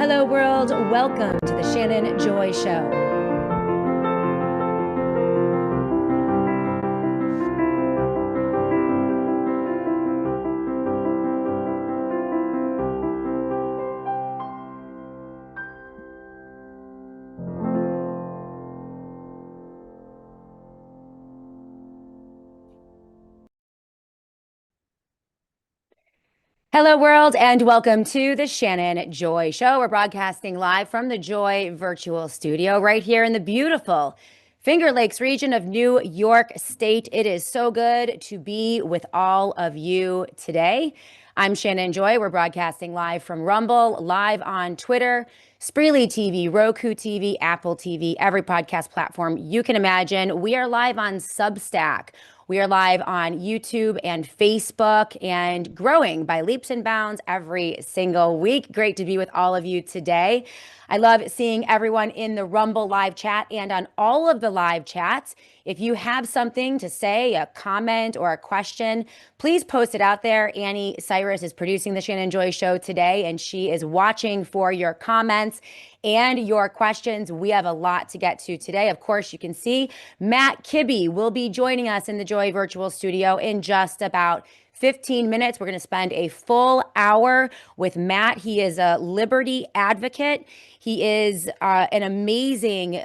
Hello, world. Welcome to the Shannon Joy Show. Hello, world, and welcome to the Shannon Joy Show. We're broadcasting live from the Joy Virtual Studio right here in the beautiful Finger Lakes region of New York State. It is so good to be with all of you today. I'm Shannon Joy. We're broadcasting live from Rumble, live on Twitter, Spreely TV, Roku TV, Apple TV, every podcast platform you can imagine. We are live on Substack. We are live on YouTube and Facebook and growing by leaps and bounds every single week. Great to be with all of you today. I love seeing everyone in the Rumble live chat and on all of the live chats. If you have something to say, a comment or a question, please post it out there. Annie Cyrus is producing the Shannon Joy Show today, and she is watching for your comments and your questions. We have a lot to get to today. Of course, you can see Matt Kibbe will be joining us in the Joy Virtual Studio in just about 15 minutes. We're going to spend a full hour with Matt. He is a liberty advocate. He is an amazing,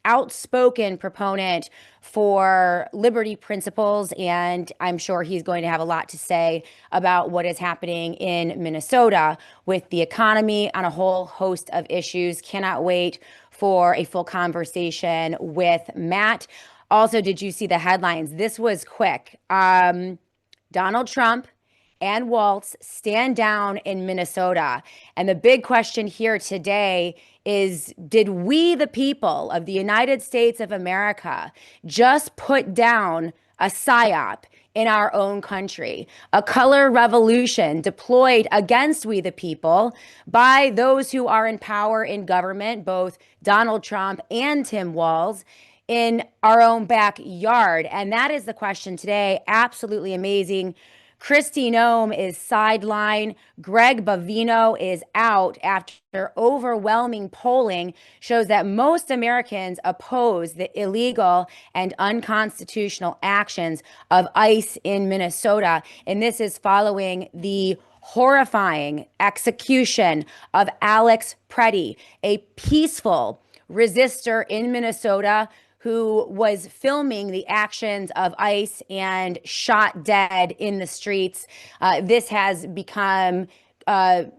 outspoken proponent for liberty principles, and I'm sure he's going to have a lot to say about what is happening in Minnesota with the economy on a whole host of issues. Cannot wait for a full conversation with Matt. Also, did you see the headlines? This was quick. Donald Trump and Walz stand down in Minnesota. And the big question here today is, did we, the people of the United States of America, just put down a psyop in our own country, a color revolution deployed against we, the people, by those who are in power in government, both Donald Trump and Tim Walz, in our own backyard? And that is the question today. Absolutely amazing. Kristi Noem is sidelined. Greg Bovino is out after overwhelming polling shows that most Americans oppose the illegal and unconstitutional actions of ICE in Minnesota. And this is following the horrifying execution of Alex Preddy, a peaceful resistor in Minnesota who was filming the actions of ICE and shot dead in the streets. This has become, a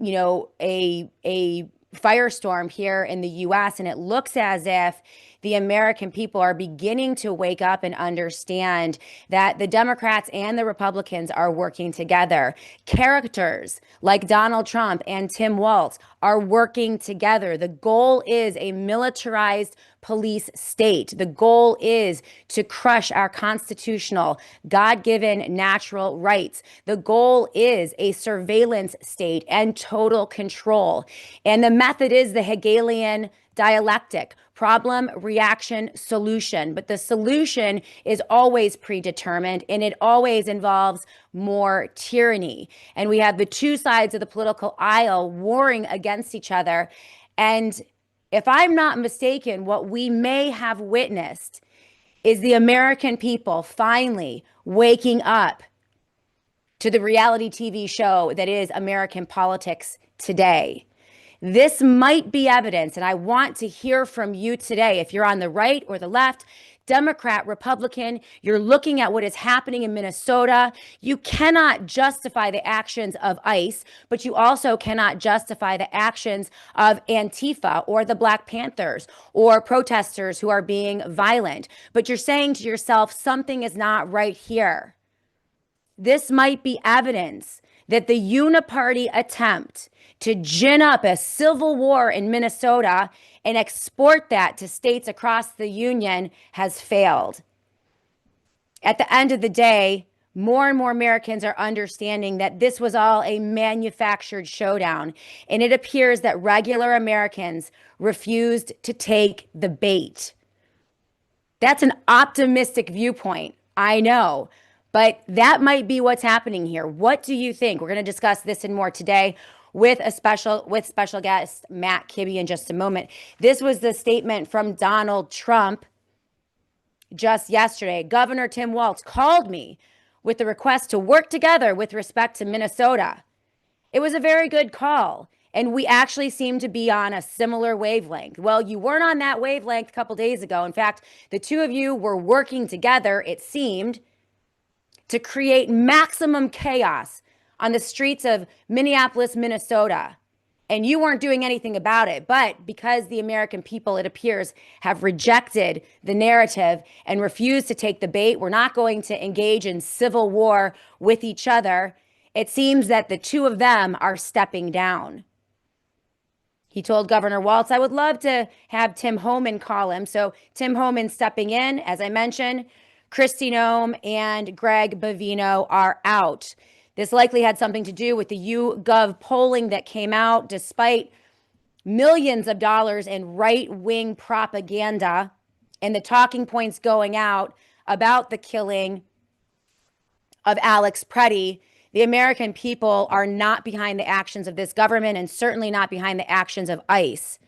firestorm here in the U.S., and it looks as if the American people are beginning to wake up and understand that the Democrats and the Republicans are working together. Characters like Donald Trump and Tim Walz are working together. The goal is a militarized police state. The goal is to crush our constitutional, God-given natural rights. The goal is a surveillance state and total control. And the method is the Hegelian dialectic: problem, reaction, solution. But the solution is always predetermined, and it always involves more tyranny. And we have the two sides of the political aisle warring against each other. And if I'm not mistaken, what we may have witnessed is the American people finally waking up to the reality TV show that is American politics today. This might be evidence, and I want to hear from you today. If you're on the right or the left, Democrat, Republican, you're looking at what is happening in Minnesota. You cannot justify the actions of ICE, but you also cannot justify the actions of Antifa or the Black Panthers or protesters who are being violent. But you're saying to yourself, something is not right here. This might be evidence that the UNIPARTY attempt to gin up a civil war in Minnesota and export that to states across the union has failed. At the end of the day, more and more Americans are understanding that this was all a manufactured showdown, and it appears that regular Americans refused to take the bait. That's an optimistic viewpoint, I know, but that might be what's happening here. What do you think? We're going to discuss this and more today. with special guest Matt Kibbe in just a moment. This was the statement from Donald Trump just yesterday. Governor Tim Walz called me with the request to work together with respect to Minnesota. It was a very good call, and we actually seem to be on a similar wavelength. Well, you weren't on that wavelength a couple days ago. In fact, the two of you were working together, it seemed, to create maximum chaos on the streets of Minneapolis, Minnesota. And you weren't doing anything about it. But because the American people, it appears, have rejected the narrative and refused to take the bait, we're not going to engage in civil war with each other. It seems that the two of them are stepping down. He told Governor Walz, I would love to have Tim Homan call him. So Tim Homan stepping in, as I mentioned. Kristi Noem and Greg Bovino are out. This likely had something to do with the YouGov polling that came out despite millions of dollars in right-wing propaganda and the talking points going out about the killing of Alex Preddy. The American people are not behind the actions of this government and certainly not behind the actions of ICE.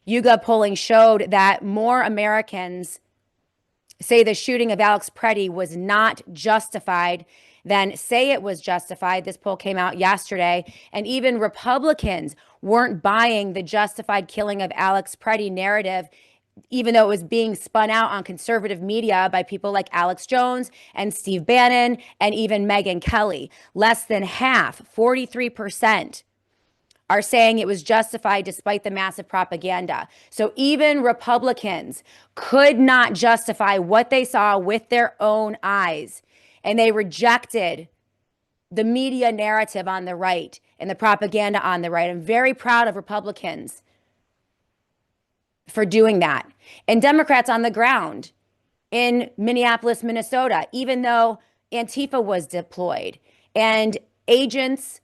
YouGov polling showed that more Americans say the shooting of Alex Preddy was not justified than say it was justified. This poll came out yesterday, and even Republicans weren't buying the justified killing of Alex Preddy narrative, even though it was being spun out on conservative media by people like Alex Jones and Steve Bannon and even Megyn Kelly. Less than half, 43%, are saying it was justified despite the massive propaganda. So even Republicans could not justify what they saw with their own eyes. And they rejected the media narrative on the right and the propaganda on the right. I'm very proud of Republicans for doing that. And Democrats on the ground in Minneapolis, Minnesota, even though Antifa was deployed and agents,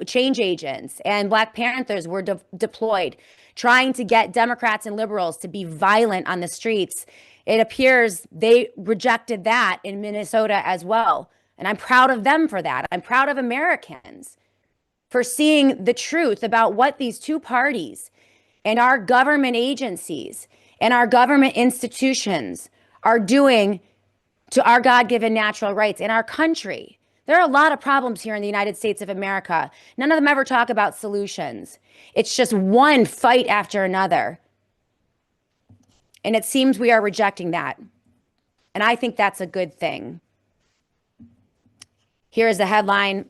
change agents and Black Panthers were deployed, trying to get Democrats and liberals to be violent on the streets. It appears they rejected that in Minnesota as well. And I'm proud of them for that. I'm proud of Americans for seeing the truth about what these two parties and our government agencies and our government institutions are doing to our God-given natural rights in our country. There are a lot of problems here in the United States of America. None of them ever talk about solutions. It's just one fight after another. And it seems we are rejecting that. And I think that's a good thing. Here is the headline.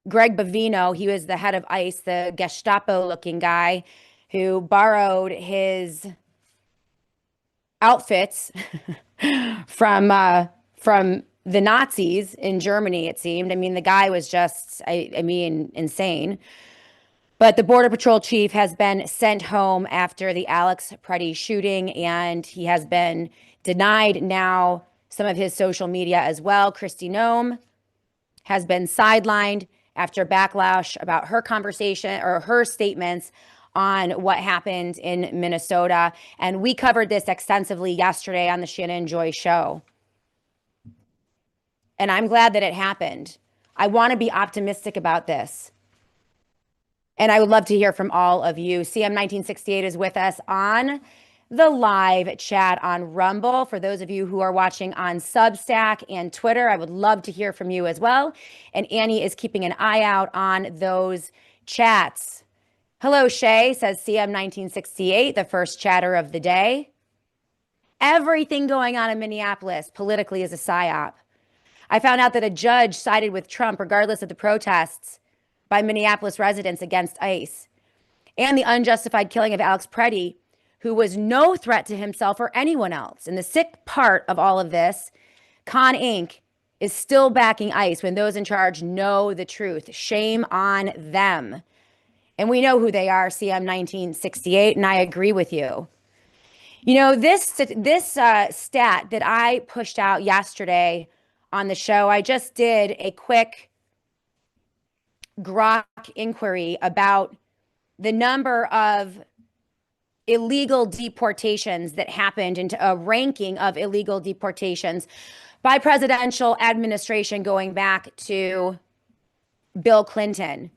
Greg Bovino, he was the head of ICE, the Gestapo-looking guy who borrowed his outfits from the Nazis in Germany, it seemed. I mean, the guy was just, insane. But the Border Patrol chief has been sent home after the Alex Preddy shooting, and he has been denied now some of his social media as well. Kristi Noem has been sidelined after backlash about her conversation or her statements on what happened in Minnesota. And we covered this extensively yesterday on the Shannon Joy Show. And I'm glad that it happened. I want to be optimistic about this. And I would love to hear from all of you. CM1968 is with us on the live chat on Rumble. For those of you who are watching on Substack and Twitter, I would love to hear from you as well. And Annie is keeping an eye out on those chats. Hello, Shay, says CM1968, the first chatter of the day. Everything going on in Minneapolis politically is a psyop. I found out that a judge sided with Trump regardless of the protests by Minneapolis residents against ICE and the unjustified killing of Alex Preddy, who was no threat to himself or anyone else. And the sick part of all of this, Con Inc. is still backing ICE when those in charge know the truth. Shame on them. And we know who they are, CM1968, and I agree with you. This stat that I pushed out yesterday on the show, I just did a quick Grok inquiry about the number of illegal deportations that happened, into a ranking of illegal deportations by presidential administration going back to Bill Clinton.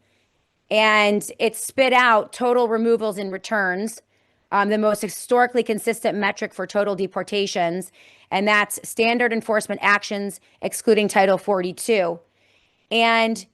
and it spit out total removals and returns, the most historically consistent metric for total deportations, and that's standard enforcement actions excluding Title 42. And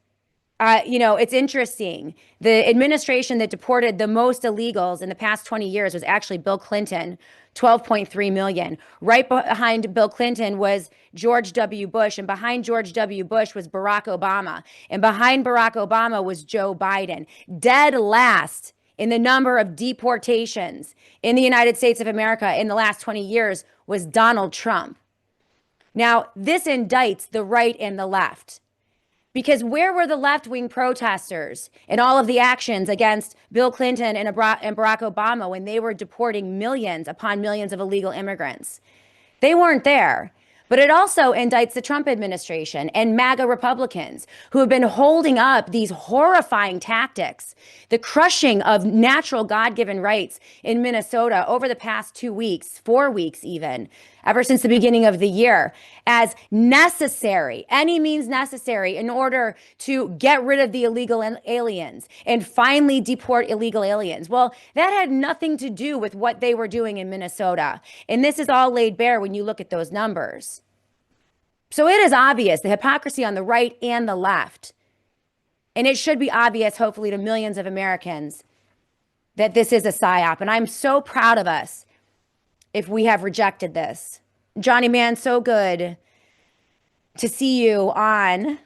it's interesting. The administration that deported the most illegals in the past 20 years was actually Bill Clinton, 12.3 million. Right behind Bill Clinton was George W. Bush, and behind George W. Bush was Barack Obama, and behind Barack Obama was Joe Biden. Dead last in the number of deportations in the United States of America in the last 20 years was Donald Trump. Now, this indicts the right and the left. Because where were the left-wing protesters in all of the actions against Bill Clinton and Barack Obama when they were deporting millions upon millions of illegal immigrants? They weren't there. But it also indicts the Trump administration and MAGA Republicans who have been holding up these horrifying tactics, the crushing of natural God-given rights in Minnesota over the past 2 weeks, 4 weeks even, ever since the beginning of the year, as necessary, any means necessary in order to get rid of the illegal aliens and finally deport illegal aliens. Well, that had nothing to do with what they were doing in Minnesota. And this is all laid bare when you look at those numbers. So it is obvious, the hypocrisy on the right and the left. And it should be obvious, hopefully, to millions of Americans that this is a psyop. And I'm so proud of us if we have rejected this. Johnny Man, so good to see you on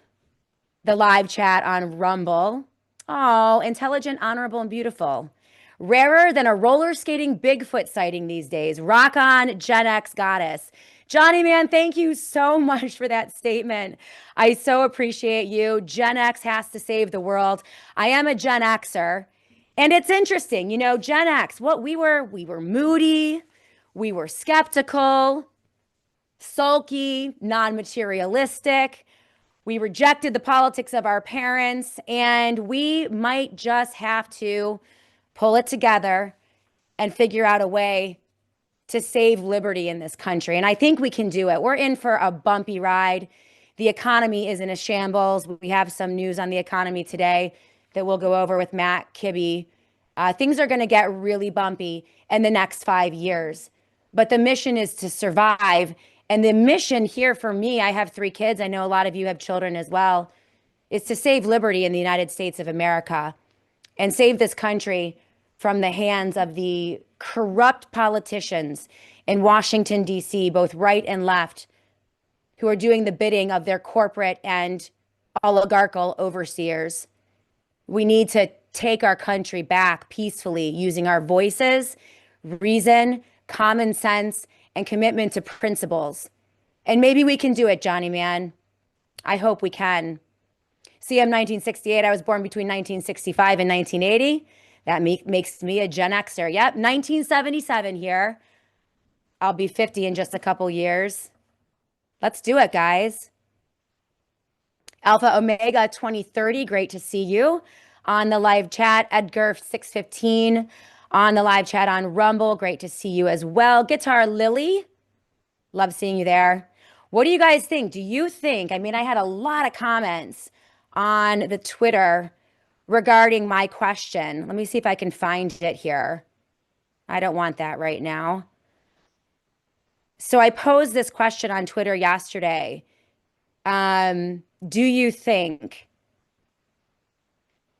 the live chat on Rumble. Oh, intelligent, honorable, and beautiful. Rarer than a roller skating Bigfoot sighting these days. Rock on, Gen X goddess. Johnny Man, thank you so much for that statement. I so appreciate you. Gen X has to save the world. I am a Gen Xer. And it's interesting, Gen X, what we were moody, we were skeptical, sulky, non-materialistic. We rejected the politics of our parents, and we might just have to pull it together and figure out a way to save liberty in this country. And I think we can do it. We're in for a bumpy ride. The economy is in a shambles. We have some news on the economy today that we'll go over with Matt Kibbe. Things are going to get really bumpy in the next 5 years. But the mission is to survive. And the mission here for me, I have 3 kids. I know a lot of you have children as well, is to save liberty in the United States of America and save this country from the hands of the corrupt politicians in Washington, D.C., both right and left, who are doing the bidding of their corporate and oligarchical overseers. We need to take our country back peacefully using our voices, reason, common sense, and commitment to principles. And maybe we can do it, Johnny Man. I hope we can. CM 1968, I was born between 1965 and 1980. That makes me a Gen Xer. Yep, 1977 here. I'll be 50 in just a couple years. Let's do it, guys. Alpha Omega 2030, great to see you on the live chat. Edgar 615 on the live chat on Rumble. Great to see you as well. Guitar Lily, love seeing you there. What do you guys think? Do you think, I had a lot of comments on the Twitter regarding my question. Let me see if I can find it here. I don't want that right now. So I posed this question on Twitter yesterday. Do you think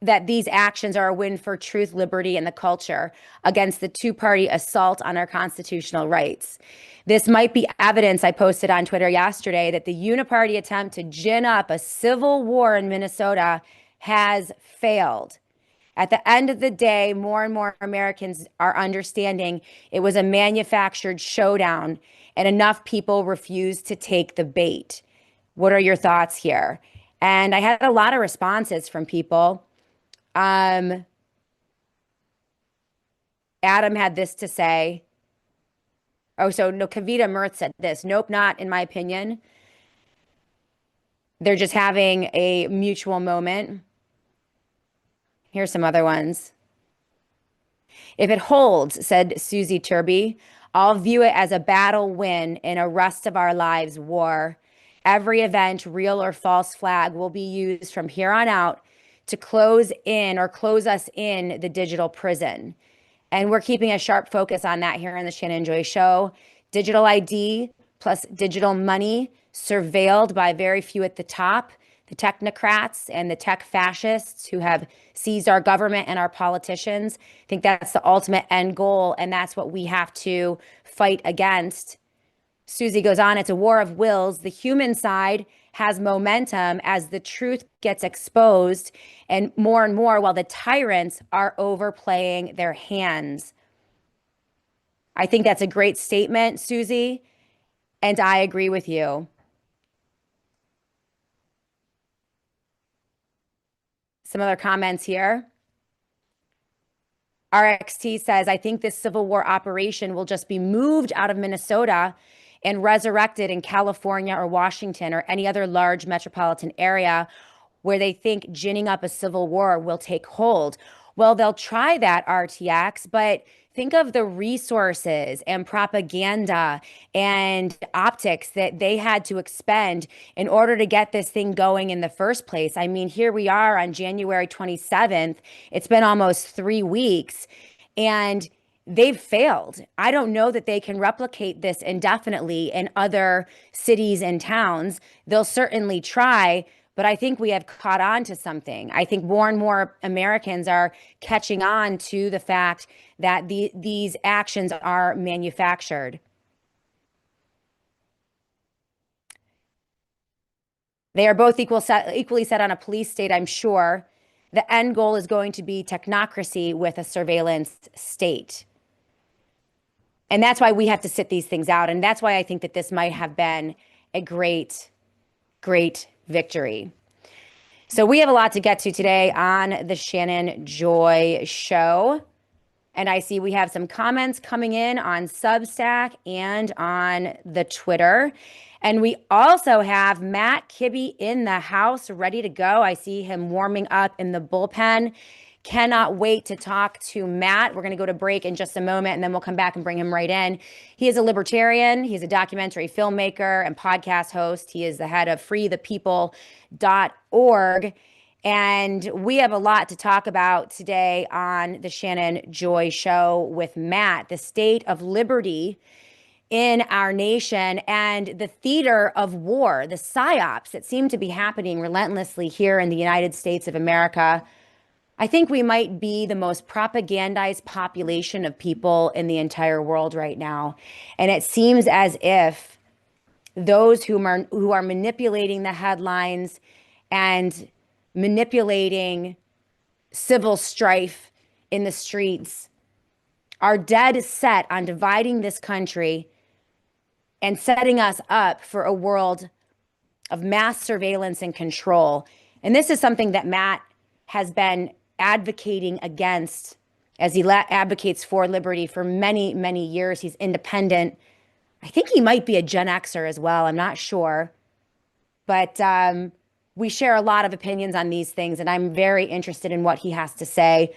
that these actions are a win for truth, liberty, and the culture against the two-party assault on our constitutional rights? This might be evidence, I posted on Twitter yesterday, that the UNIPARTY attempt to gin up a civil war in Minnesota has failed. At the end of the day, more and more Americans are understanding it was a manufactured showdown and enough people refused to take the bait. What are your thoughts here? And I had a lot of responses from people. Adam had this to say. Oh, so no, Kavita Mirth said this. Nope, not in my opinion. They're just having a mutual moment. Here's some other ones. If it holds, said Susie Turby, I'll view it as a battle win in a rest of our lives war. Every event, real or false flag, will be used from here on out to close in or close us in the digital prison. And we're keeping a sharp focus on that here on the Shannon Joy Show. Digital ID plus digital money surveilled by very few at the top, the technocrats and the tech fascists who have seized our government and our politicians. I think that's the ultimate end goal, and that's what we have to fight against. Susie goes on, it's a war of wills. The human side has momentum as the truth gets exposed and more while the tyrants are overplaying their hands. I think that's a great statement, Susie, and I agree with you. Some other comments here. RXT says, I think this Civil War operation will just be moved out of Minnesota and resurrected in California or Washington or any other large metropolitan area where they think ginning up a civil war will take hold. Well, they'll try that, RTX, but think of the resources and propaganda and optics that they had to expend in order to get this thing going in the first place. I mean, here we are on January 27th. It's been almost 3 weeks, and they've failed. I don't know that they can replicate this indefinitely in other cities and towns. They'll certainly try, but I think we have caught on to something. I think more and more Americans are catching on to the fact that these actions are manufactured. They are both equally set on a police state, I'm sure. The end goal is going to be technocracy with a surveillance state. And that's why we have to sit these things out. And that's why I think that this might have been a great, great victory. So we have a lot to get to today on the Shannon Joy Show. And I see we have some comments coming in on Substack and on the Twitter. And we also have Matt Kibbe in the house ready to go. I see him warming up in the bullpen. Cannot wait to talk to Matt. We're going to go to break in just a moment, and then we'll come back and bring him right in. He is a libertarian. He's a documentary filmmaker and podcast host. He is the head of freethepeople.org. And we have a lot to talk about today on the Shannon Joy Show with Matt, the state of liberty in our nation and the theater of war, the psyops that seem to be happening relentlessly here in the United States of America. I think we might be the most propagandized population of people in the entire world right now. And it seems as if those who are manipulating the headlines and manipulating civil strife in the streets are dead set on dividing this country and setting us up for a world of mass surveillance and control. And this is something that Matt has been advocating against as he advocates for liberty for many, many years. He's independent. I think he might be a Gen Xer as well. I'm not sure. But we share a lot of opinions on these things, and I'm very interested in what he has to say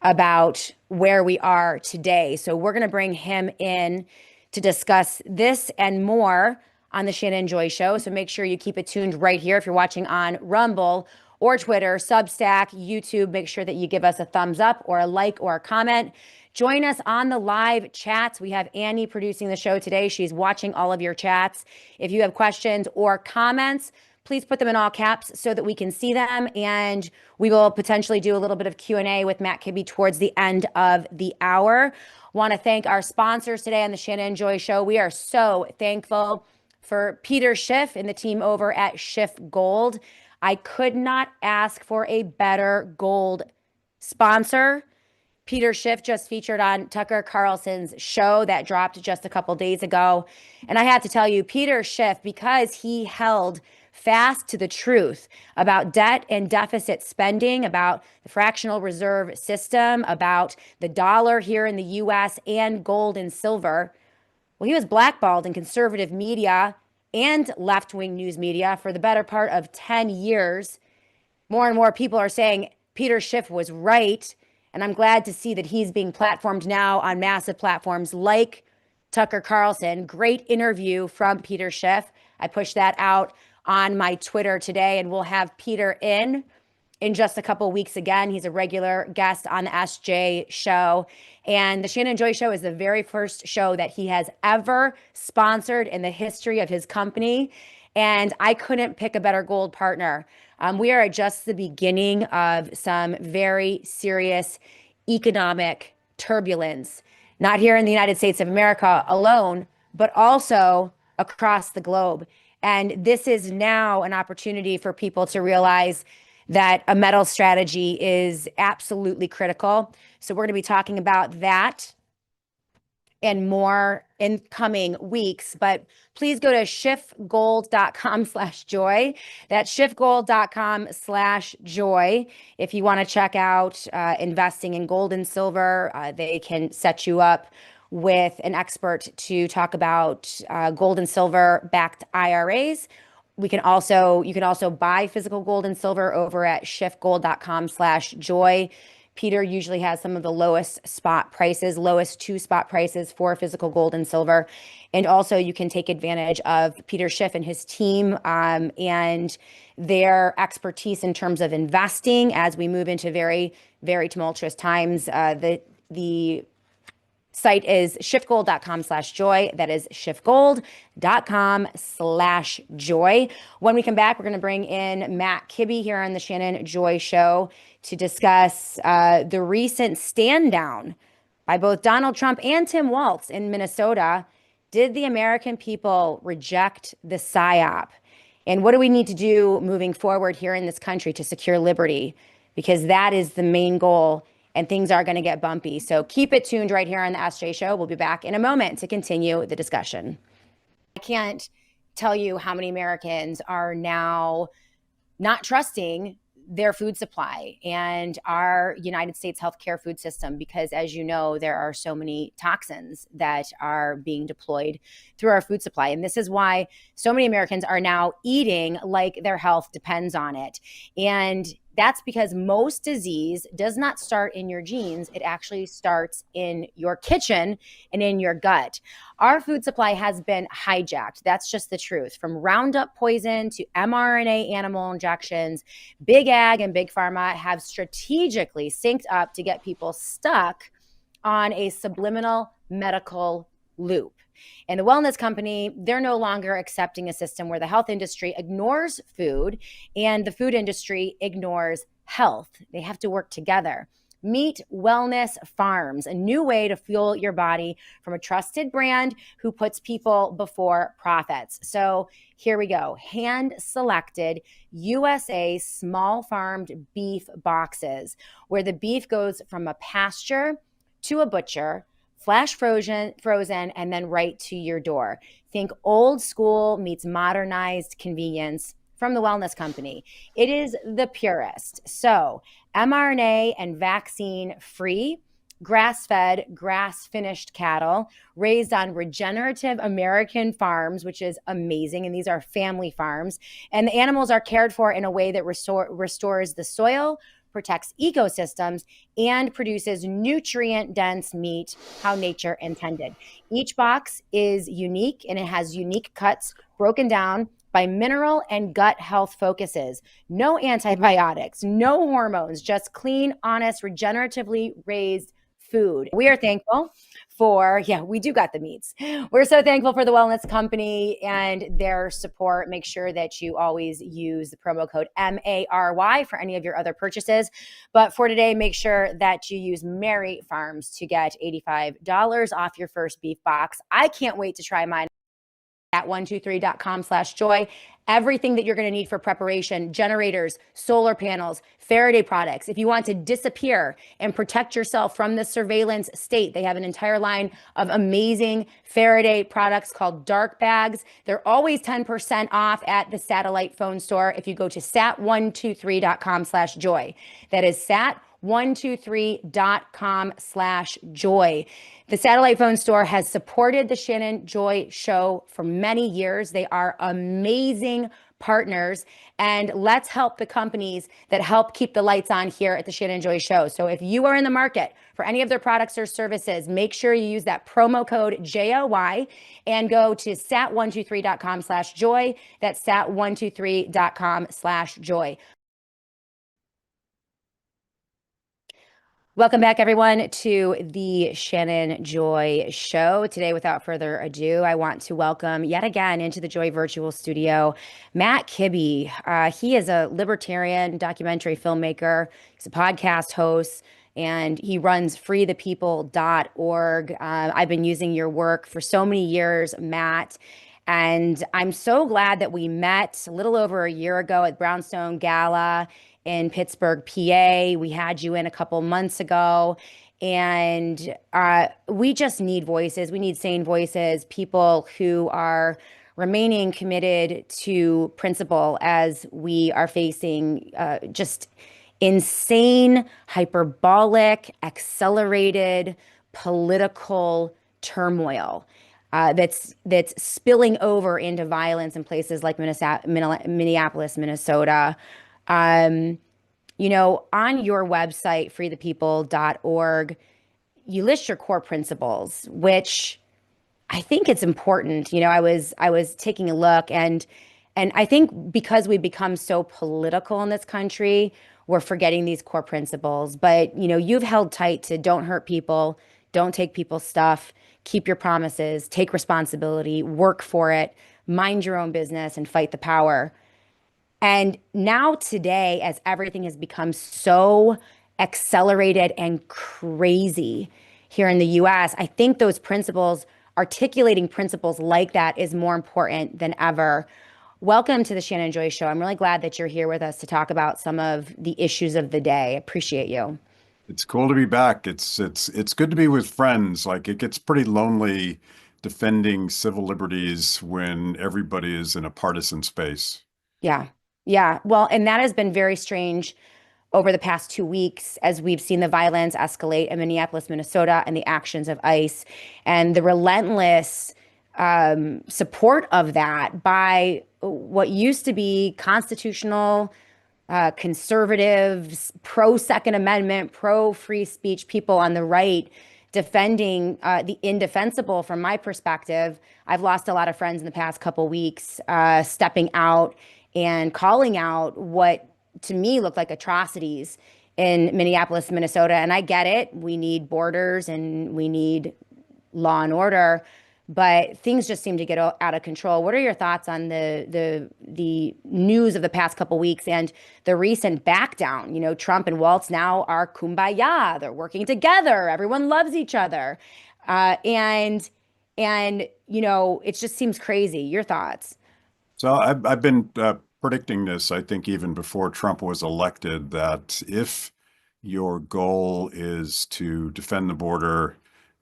about where we are today. So we're going to bring him in to discuss this and more on the Shannon Joy Show. So make sure you keep it tuned right here. If you're watching on Rumble or Twitter, Substack, YouTube, make sure that you give us a thumbs up or a like or a comment. Join us on the live chats. We have Annie producing the show today. She's watching all of your chats. If you have questions or comments, please put them in all caps so that we can see them. And we will potentially do a little bit of Q&A with Matt Kibbe towards the end of the hour. Want to thank our sponsors today on the Shannon Joy Show. We are so thankful for Peter Schiff and the team over at Schiff Gold. I could not ask for a better gold sponsor. Peter Schiff just featured on Tucker Carlson's show that dropped just a couple days ago. And I have to tell you, Peter Schiff, because he held fast to the truth about debt and deficit spending, about the fractional reserve system, about the dollar here in the US and gold and silver. Well, he was blackballed in conservative media and left-wing news media for the better part of 10 years. More and more people are saying Peter Schiff was right. And I'm glad to see that he's being platformed now on massive platforms like Tucker Carlson. Great interview from Peter Schiff. I pushed that out on my Twitter today, and we'll have Peter in in just a couple weeks again. He's a regular guest on the SJ show. And the Shannon Joy Show is the very first show that he has ever sponsored in the history of his company. And I couldn't pick a better gold partner. We are at just the beginning of some very serious economic turbulence, not here in the United States of America alone, but also across the globe. And this is now an opportunity for people to realize that a metal strategy is absolutely critical. So we're going to be talking about that and more in coming weeks, but please go to schiffgold.com/joy. That's schiffgold.com/joy. If you want to check out investing in gold and silver, they can set you up with an expert to talk about gold and silver backed IRAs. You can also buy physical gold and silver over at schiffgold.com/joy. Peter usually has some of the lowest two spot prices for physical gold and silver. And also you can take advantage of Peter Schiff and his team and their expertise in terms of investing as we move into very, very tumultuous times. The site is schiffgold.com/joy. That is schiffgold.com/joy. When we come back, we're going to bring in Matt Kibbe here on the Shannon Joy Show to discuss the recent stand down by both Donald Trump and Tim Walz in Minnesota. Did the American people reject the Psyop? And what do we need to do moving forward here in this country to secure liberty? Because that is the main goal, and things are going to get bumpy. So keep it tuned right here on the SJ Show. We'll be back in a moment to continue the discussion. I can't tell you how many Americans are now not trusting their food supply and our United States healthcare food system, because as you know, there are so many toxins that are being deployed through our food supply. And this is why so many Americans are now eating like their health depends on it. And that's because most disease does not start in your genes. It actually starts in your kitchen and in your gut. Our food supply has been hijacked. That's just the truth. From Roundup poison to mRNA animal injections, Big Ag and Big Pharma have strategically synced up to get people stuck on a subliminal medical loop. And the wellness company, they're no longer accepting a system where the health industry ignores food and the food industry ignores health. They have to work together. Meet Wellness Farms, a new way to fuel your body from a trusted brand who puts people before profits. So here we go. Hand-selected USA small farmed beef boxes, where the beef goes from a pasture to a butcher, flash frozen, and then right to your door. Think old school meets modernized convenience from the wellness company. It is the purest. So mRNA and vaccine free, grass-fed, grass-finished cattle raised on regenerative American farms, which is amazing. And these are family farms. And the animals are cared for in a way that restores the soil, protects ecosystems, and produces nutrient-dense meat how nature intended. Each box is unique, and it has unique cuts broken down by mineral and gut health focuses. No antibiotics, no hormones, just clean, honest, regeneratively raised food. We are thankful for, we do got the meats. We're so thankful for the wellness company and their support. Make sure that you always use the promo code MARY for any of your other purchases. But for today, make sure that you use Mary Farms to get $85 off your first beef box. I can't wait to try mine at 123.com/joy. Everything that you're going to need for preparation: generators, solar panels, Faraday products. If you want to disappear and protect yourself from the surveillance state, they have an entire line of amazing Faraday products called dark bags. They're always 10% off at the satellite phone store if you go to sat123.com/joy. That is sat123.com/joy. The satellite phone store has supported the Shannon Joy Show for many years. They are amazing partners, and let's help the companies that help keep the lights on here at the Shannon Joy Show. So if you are in the market for any of their products or services, make sure you use that promo code JOY and go to sat123.com/joy. That's sat123.com/joy. Welcome back, everyone, to the Shannon Joy Show. Today, without further ado, I want to welcome yet again into the Joy Virtual Studio Matt Kibbe. He is a libertarian documentary filmmaker, he's a podcast host, and he runs freethepeople.org. I've been using your work for so many years, Matt. And I'm so glad that we met a little over a year ago at Brownstone Gala in Pittsburgh, PA. We had you in a couple months ago. And we just need voices. We need sane voices, people who are remaining committed to principle as we are facing just insane, hyperbolic, accelerated political turmoil that's spilling over into violence in places like Minneapolis, Minnesota. Um, on your website, freethepeople.org, you list your core principles, which I think it's important. I was taking a look, and I think because we've become so political in this country, we're forgetting these core principles. But you've held tight to don't hurt people, don't take people's stuff, keep your promises, take responsibility, work for it, mind your own business, and fight the power. And now, today, as everything has become so accelerated and crazy here in the US, I think those principles, articulating principles like that, is more important than ever. Welcome to the Shannon Joy Show. I'm really glad that you're here with us to talk about some of the issues of the day. Appreciate you. It's cool to be back. It's good to be with friends. Like it gets pretty lonely defending civil liberties when everybody is in a partisan space. Yeah. Yeah. Well, and that has been very strange over the past 2 weeks as we've seen the violence escalate in Minneapolis, Minnesota, and the actions of ICE and the relentless support of that by what used to be constitutional conservatives, pro Second Amendment, pro free speech people on the right defending the indefensible. From my perspective, I've lost a lot of friends in the past couple weeks, stepping out and calling out what to me looked like atrocities in Minneapolis, Minnesota. And I get it. We need borders and we need law and order, but things just seem to get out of control. What are your thoughts on the news of the past couple weeks and the recent back down? Trump and Walz now are kumbaya. They're working together. Everyone loves each other. And it just seems crazy. Your thoughts? So I've been predicting this, I think, even before Trump was elected, that if your goal is to defend the border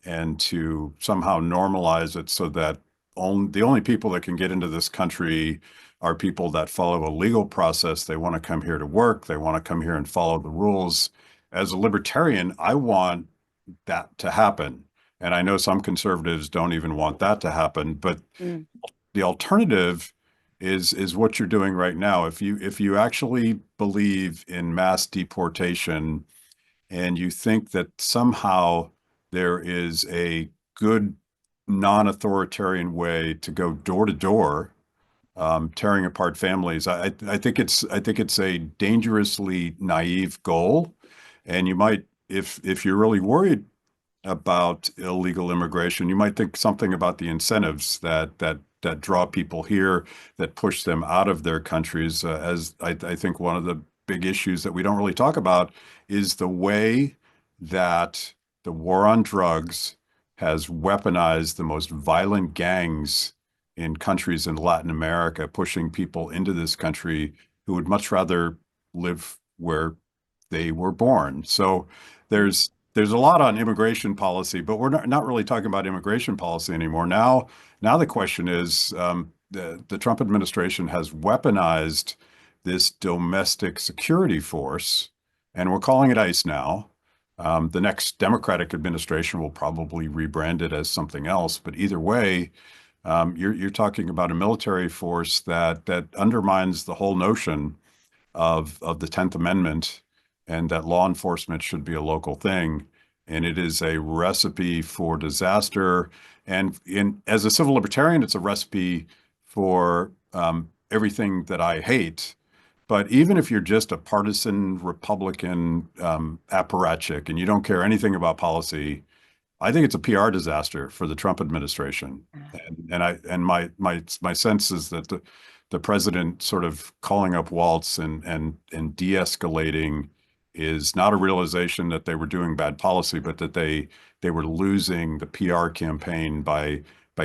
and to somehow normalize it so that the only people that can get into this country are people that follow a legal process. They want to come here to work. They want to come here and follow the rules. As a libertarian, I want that to happen. And I know some conservatives don't even want that to happen, but Mm. the alternative is what you're doing right now. If you actually believe in mass deportation and you think that somehow there is a good non-authoritarian way to go door to door, tearing apart families, I think it's a dangerously naive goal. And you might, if you're really worried about illegal immigration, you might think something about the incentives that draw people here, that push them out of their countries. As I think one of the big issues that we don't really talk about is the way that the war on drugs has weaponized the most violent gangs in countries in Latin America, pushing people into this country who would much rather live where they were born. So there's a lot on immigration policy, but we're not really talking about immigration policy anymore. Now the question is, the Trump administration has weaponized this domestic security force, and we're calling it ICE now. The next Democratic administration will probably rebrand it as something else, but either way, you're talking about a military force that undermines the whole notion of the 10th Amendment and that law enforcement should be a local thing. And it is a recipe for disaster. And as a civil libertarian, it's a recipe for everything that I hate. But even if you're just a partisan Republican apparatchik and you don't care anything about policy, I think it's a PR disaster for the Trump administration. And my sense is that the president sort of calling up Walz and de-escalating is not a realization that they were doing bad policy, but that they were losing the PR campaign by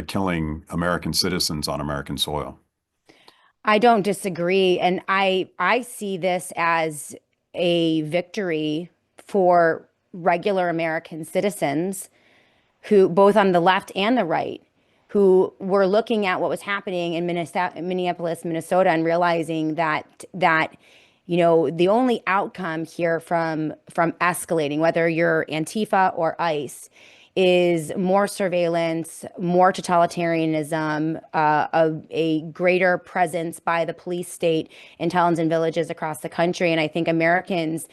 killing American citizens on American soil. I don't disagree, and I see this as a victory for regular American citizens who both on the left and the right who were looking at what was happening in Minneapolis, Minnesota, and realizing that the only outcome here from escalating, whether you're Antifa or ICE, is more surveillance, more totalitarianism, a greater presence by the police state in towns and villages across the country. And I think Americans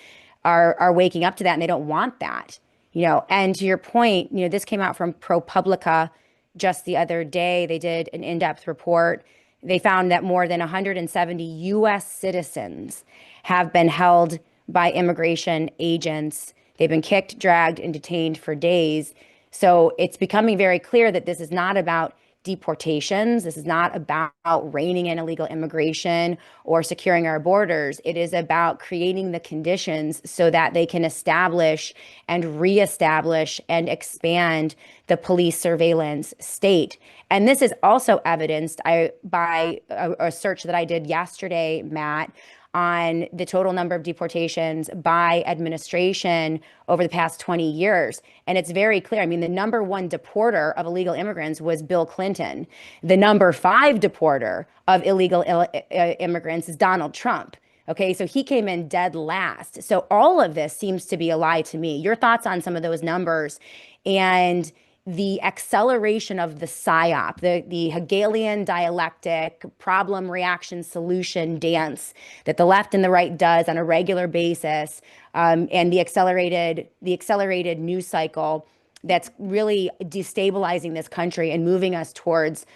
are waking up to that, and they don't want that. And to your point, this came out from ProPublica just the other day. They did an in-depth report. They found that more than 170 US citizens have been held by immigration agents. They've been kicked, dragged, and detained for days. So it's becoming very clear that this is not about deportations. This is not about reining in illegal immigration or securing our borders. It is about creating the conditions so that they can establish and reestablish and expand the police surveillance state. And this is also evidenced by a search that I did yesterday, Matt, on the total number of deportations by administration over the past 20 years. And it's very clear. I mean, the number one deporter of illegal immigrants was Bill Clinton. The number five deporter of illegal immigrants is Donald Trump. Okay, so he came in dead last. So all of this seems to be a lie to me. Your thoughts on some of those numbers and the acceleration of the Psyop, the Hegelian dialectic problem, reaction, solution dance that the left and the right does on a regular basis, and the accelerated news cycle that's really destabilizing this country and moving us towards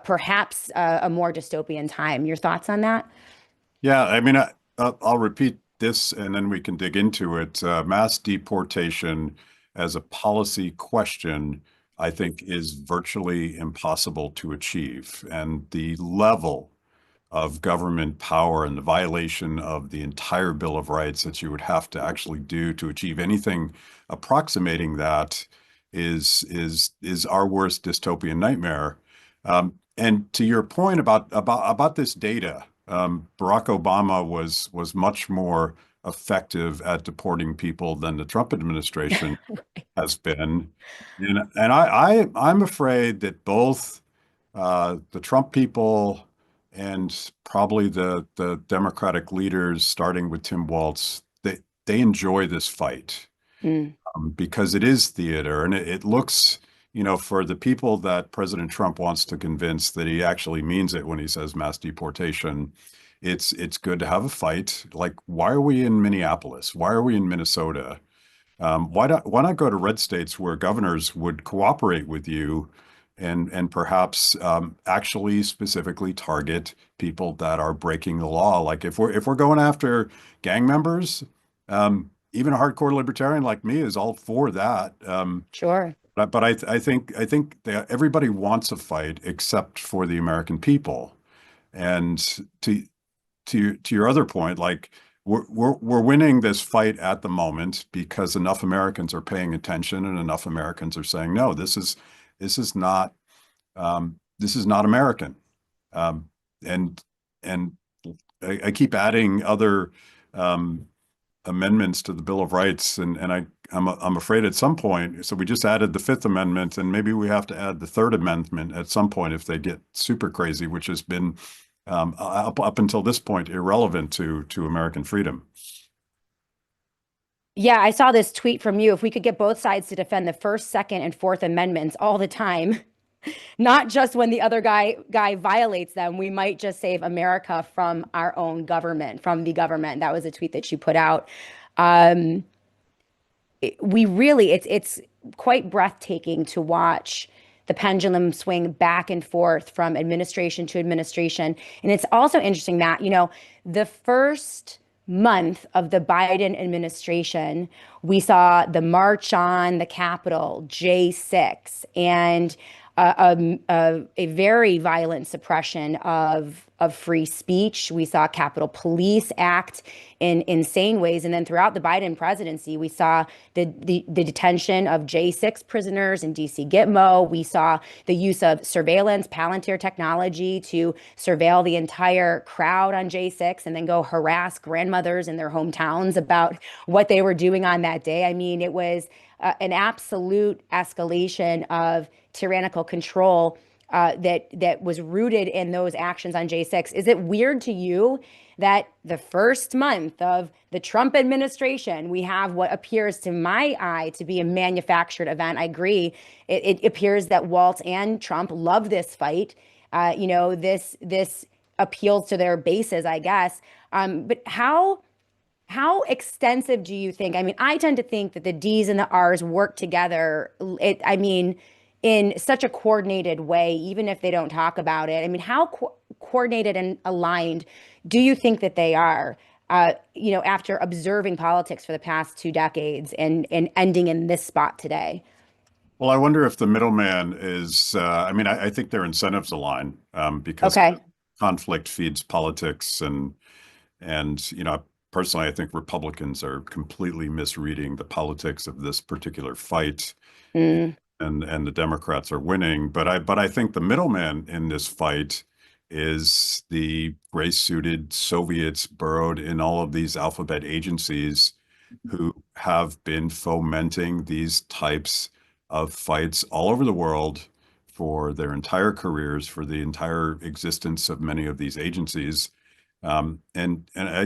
perhaps a more dystopian time. Your thoughts on that? Yeah, I mean, I'll repeat this and then we can dig into it. Mass deportation as a policy question, I think, is virtually impossible to achieve. And the level of government power and the violation of the entire Bill of Rights that you would have to actually do to achieve anything approximating that is our worst dystopian nightmare. And to your point about this data, Barack Obama was much more effective at deporting people than the Trump administration has been. And I'm afraid that both the Trump people and probably the Democratic leaders, starting with Tim Walz, they enjoy this fight Mm. because it is theater, and it looks, for the people that President Trump wants to convince that he actually means it when he says mass deportation. It's good to have a fight. Like, why are we in Minneapolis? Why are we in Minnesota? Why not go to red states where governors would cooperate with you and perhaps actually specifically target people that are breaking the law? Like if we're going after gang members, even a hardcore libertarian like me is all for that. Sure. But I think everybody wants a fight except for the American people. And to your other point, like we're winning this fight at the moment because enough Americans are paying attention and enough Americans are saying, no, this is not American. Um, and and I keep adding other amendments to the Bill of Rights, and I'm afraid at some point. So we just added the Fifth Amendment, and maybe we have to add the Third Amendment at some point if they get super crazy, which has been up until this point irrelevant to American freedom. Yeah, I saw this tweet from you. If we could get both sides to defend the First, Second, and Fourth Amendments all the time, not just when the other guy violates them, we might just save America from our own government, from the government. That was a tweet that you put out. Um, we really, it's quite breathtaking to watch the pendulum swing back and forth from administration to administration. And it's also interesting that, the first month of the Biden administration, we saw the March on the Capitol, J6, and a very violent suppression of free speech. We saw Capitol Police act in insane ways, and then throughout the Biden presidency, we saw the detention of J6 prisoners in DC Gitmo. We saw the use of surveillance, Palantir technology to surveil the entire crowd on J6 and then go harass grandmothers in their hometowns about what they were doing on that day. I mean, it was an absolute escalation of tyrannical control that was rooted in those actions on J6. Is it weird to you that the first month of the Trump administration, we have what appears to my eye to be a manufactured event? I agree. It appears that Walz and Trump love this fight. This appeals to their bases, I guess. But how extensive do you think? I mean, I tend to think that the D's and the R's work together. In such a coordinated way, even if they don't talk about it. I mean, how coordinated and aligned do you think that they are, after observing politics for the past 2 decades and ending in this spot today? Well, I wonder if the middleman is, I think their incentives align because Okay. conflict feeds politics and personally, I think Republicans are completely misreading the politics of this particular fight. Mm, And the Democrats are winning. But I think the middleman in this fight is the gray-suited Soviets burrowed in all of these alphabet agencies who have been fomenting these types of fights all over the world for their entire careers, for the entire existence of many of these agencies. And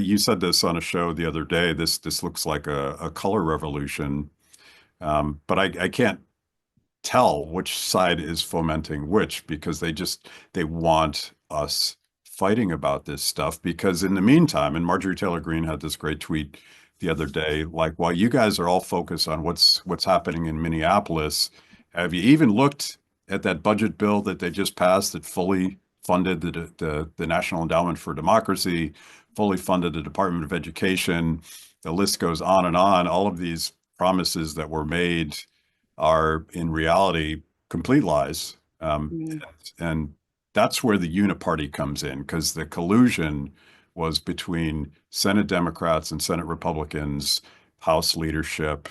you said this on a show the other day. This looks like a color revolution, but I can't tell which side is fomenting which because they want us fighting about this stuff because in the meantime, and Marjorie Taylor Greene had this great tweet the other day, like, while you guys are all focused on what's happening in Minneapolis, have you even looked at that budget bill that they just passed that fully funded the National Endowment for Democracy, fully funded the Department of Education? The list goes on and on. All of these promises that were made are in reality complete lies. mm, And that's where the UNIPARTY comes in, because the collusion was between Senate Democrats and Senate Republicans, House leadership,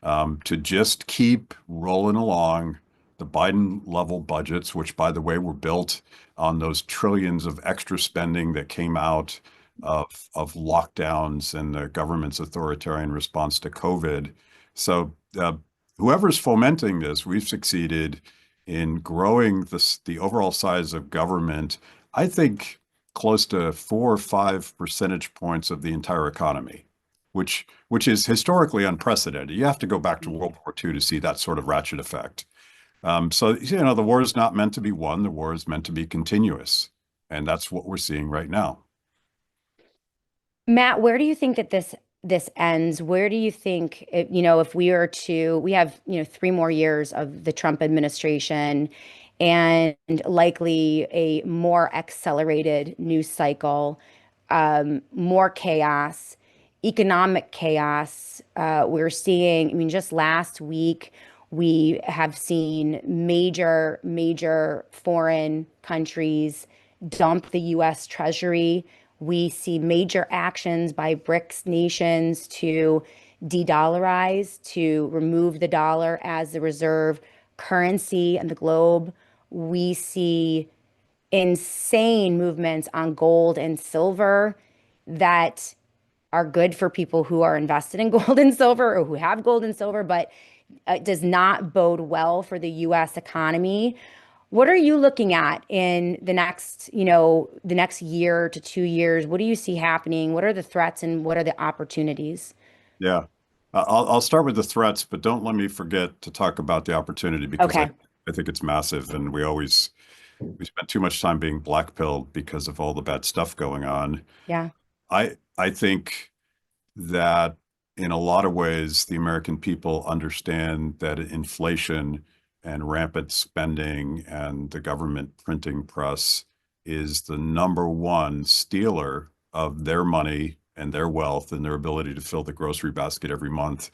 to just keep rolling along the Biden level budgets, which, by the way, were built on those trillions of extra spending that came out of lockdowns and the government's authoritarian response to COVID. So whoever's fomenting this, we've succeeded in growing the overall size of government, I think close to 4 or 5 percentage points of the entire economy, which is historically unprecedented. You have to go back to World War II to see that sort of ratchet effect. So, the war is not meant to be won. The war is meant to be continuous. And that's what we're seeing right now. Matt, where do you think that this ends? Where do you think, if we have, 3 more years of the Trump administration and likely a more accelerated news cycle, more chaos, economic chaos. We're seeing, I mean, just last week, we have seen major foreign countries dump the US Treasury. We see major actions by BRICS nations to de-dollarize, to remove the dollar as the reserve currency in the globe. We see insane movements on gold and silver that are good for people who are invested in gold and silver or who have gold and silver, but it does not bode well for the US economy. What are you looking at in the next year to 2 years? What do you see happening? What are the threats and what are the opportunities? Yeah. I'll start with the threats, but don't let me forget to talk about the opportunity because Okay. I think it's massive. And we spend too much time being blackpilled because of all the bad stuff going on. Yeah. I think that in a lot of ways, the American people understand that inflation and rampant spending and the government printing press is the number one stealer of their money and their wealth and their ability to fill the grocery basket every month.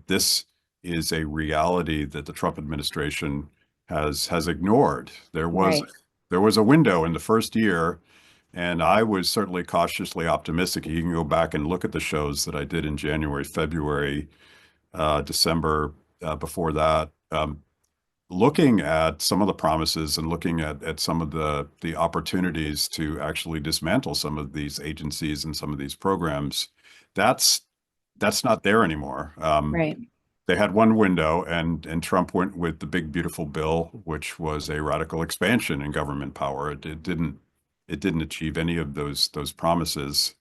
This is a reality that the Trump administration has ignored. Right. There was a window in the first year, and I was certainly cautiously optimistic. You can go back and look at the shows that I did in January, February, December, before that. Looking at some of the promises and looking at some of the opportunities to actually dismantle some of these agencies and some of these programs, that's that's not there anymore. Right. They had one window, and Trump went with the big beautiful bill, which was a radical expansion in government power. It didn't achieve any of those promises.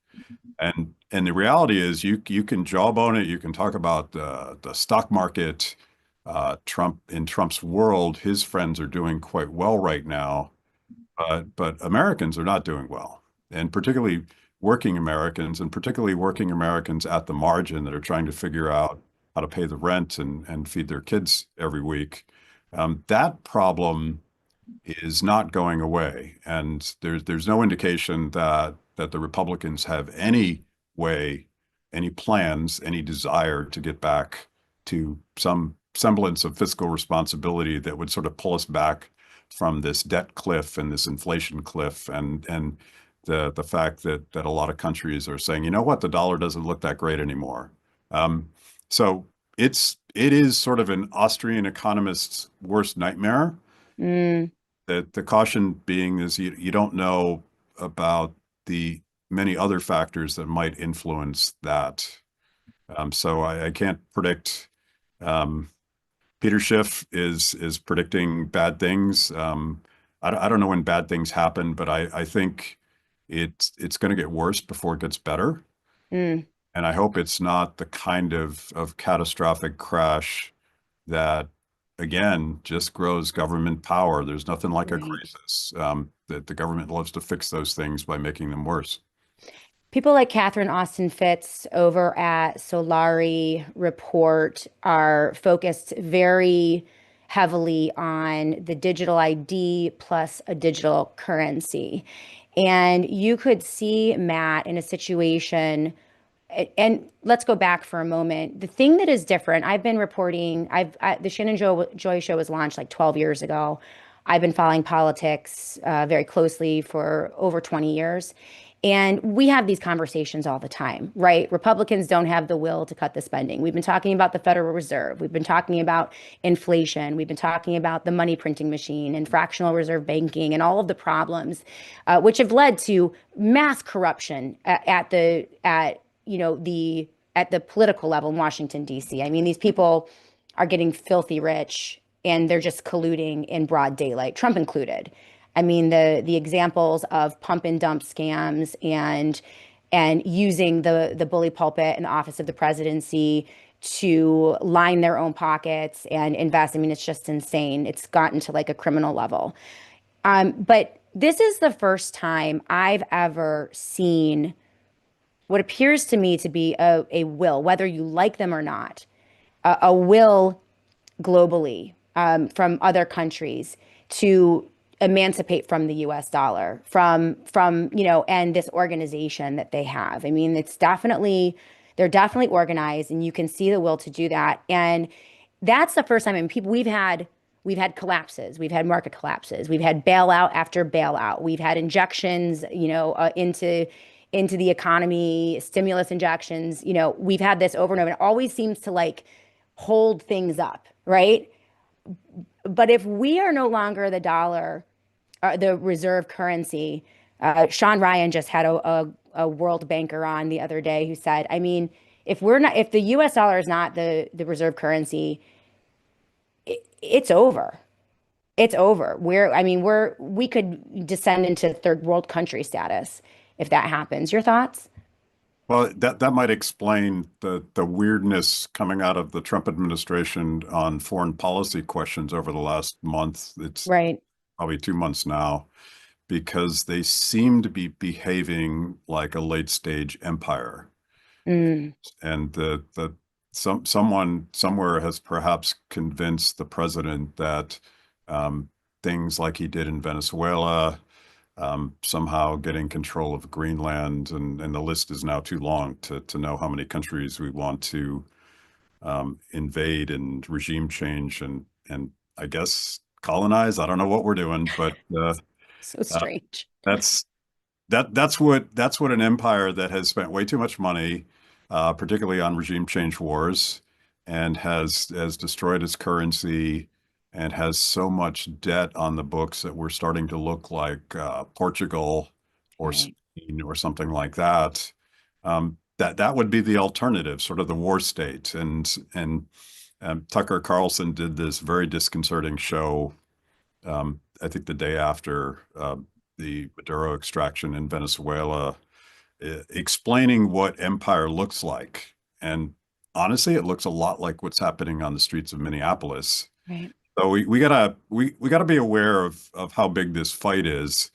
And the reality is, you can jawbone it. You can talk about the stock market. In Trump's world, his friends are doing quite well right now, but Americans are not doing well, and particularly working Americans at the margin that are trying to figure out how to pay the rent and feed their kids every week. That problem is not going away, and there's no indication that the Republicans have any way, any plans, any desire to get back to some semblance of fiscal responsibility that would sort of pull us back from this debt cliff and this inflation cliff, and the fact that a lot of countries are saying, you know what, the dollar doesn't look that great anymore. So it is sort of an Austrian economist's worst nightmare. Mm, The caution being is you don't know about the many other factors that might influence that. So I can't predict. Um, Peter Schiff is predicting bad things. I don't know when bad things happen, but I think it's going to get worse before it gets better. mm, And I hope it's not the kind of catastrophic crash that, again, just grows government power. There's nothing like a right. crisis. That the government loves to fix those things by making them worse. People like Catherine Austin Fitts over at Solari Report are focused very heavily on the digital ID plus a digital currency. And you could see Matt in a situation, and let's go back for a moment. The thing that is different, I've been reporting, the Joy Show was launched like 12 years ago. I've been following politics very closely for over 20 years. And we have these conversations all the time, right? Republicans don't have the will to cut the spending. We've been talking about the Federal Reserve. We've been talking about inflation. We've been talking about the money printing machine and fractional reserve banking and all of the problems, which have led to mass corruption at the political level in Washington, D.C. I mean, these people are getting filthy rich and they're just colluding in broad daylight, Trump included. I mean, the examples of pump and dump scams and using the bully pulpit and the office of the presidency to line their own pockets and invest. I mean, it's just insane. It's gotten to like a criminal level. But this is the first time I've ever seen what appears to me to be a will, whether you like them or not, a will globally from other countries to emancipate from the US dollar, and this organization that they have. I mean, they're definitely organized and you can see the will to do that. And that's the first time. I mean, we've had collapses, we've had market collapses, we've had bailout after bailout, we've had injections, into the economy, stimulus injections. We've had this over and over. And it always seems to like hold things up, right? But if we are no longer the dollar, the reserve currency, Sean Ryan just had a world banker on the other day who said, I mean, if the U.S. dollar is not the reserve currency, it's over. It's over. We could descend into third world country status if that happens. Your thoughts? Well, that might explain the weirdness coming out of the Trump administration on foreign policy questions over the last month. It's Right. probably 2 months now, because they seem to be behaving like a late stage empire. Mm, And someone somewhere has perhaps convinced the president that things like he did in Venezuela, somehow getting control of Greenland, and the list is now too long to know how many countries we want to invade and regime change and I guess colonize. I don't know what we're doing, but So uh, strange. that's that's what an empire that has spent way too much money, particularly on regime change wars, and has destroyed its currency and has so much debt on the books that we're starting to look like Portugal or Right. Spain or something like that. That would be the alternative, sort of the war state. And Tucker Carlson did this very disconcerting show, I think the day after the Maduro extraction in Venezuela, explaining what empire looks like. And honestly, it looks a lot like what's happening on the streets of Minneapolis. Right. So we gotta be aware of how big this fight is.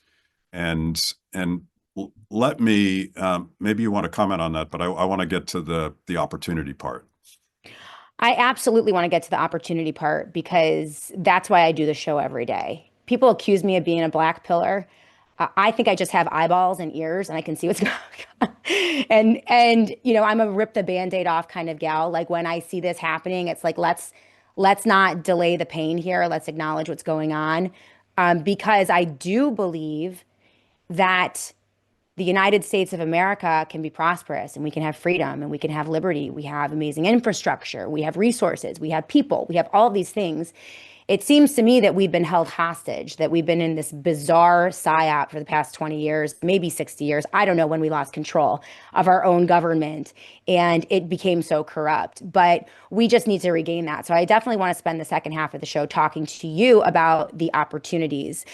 And let me maybe you want to comment on that, but I want to get to the opportunity part. I absolutely want to get to the opportunity part because that's why I do the show every day. People accuse me of being a black pillar. I think I just have eyeballs and ears and I can see what's going on. And I'm a rip the band-aid off kind of gal. Like when I see this happening, it's like let's not delay the pain here. Let's acknowledge what's going on. Because I do believe that the United States of America can be prosperous and we can have freedom and we can have liberty. We have amazing infrastructure. We have resources. We have people. We have all these things. It seems to me that we've been held hostage, that we've been in this bizarre psyop for the past 20 years, maybe 60 years. I don't know when we lost control of our own government and it became so corrupt, but we just need to regain that. So I definitely want to spend the second half of the show talking to you about the opportunities.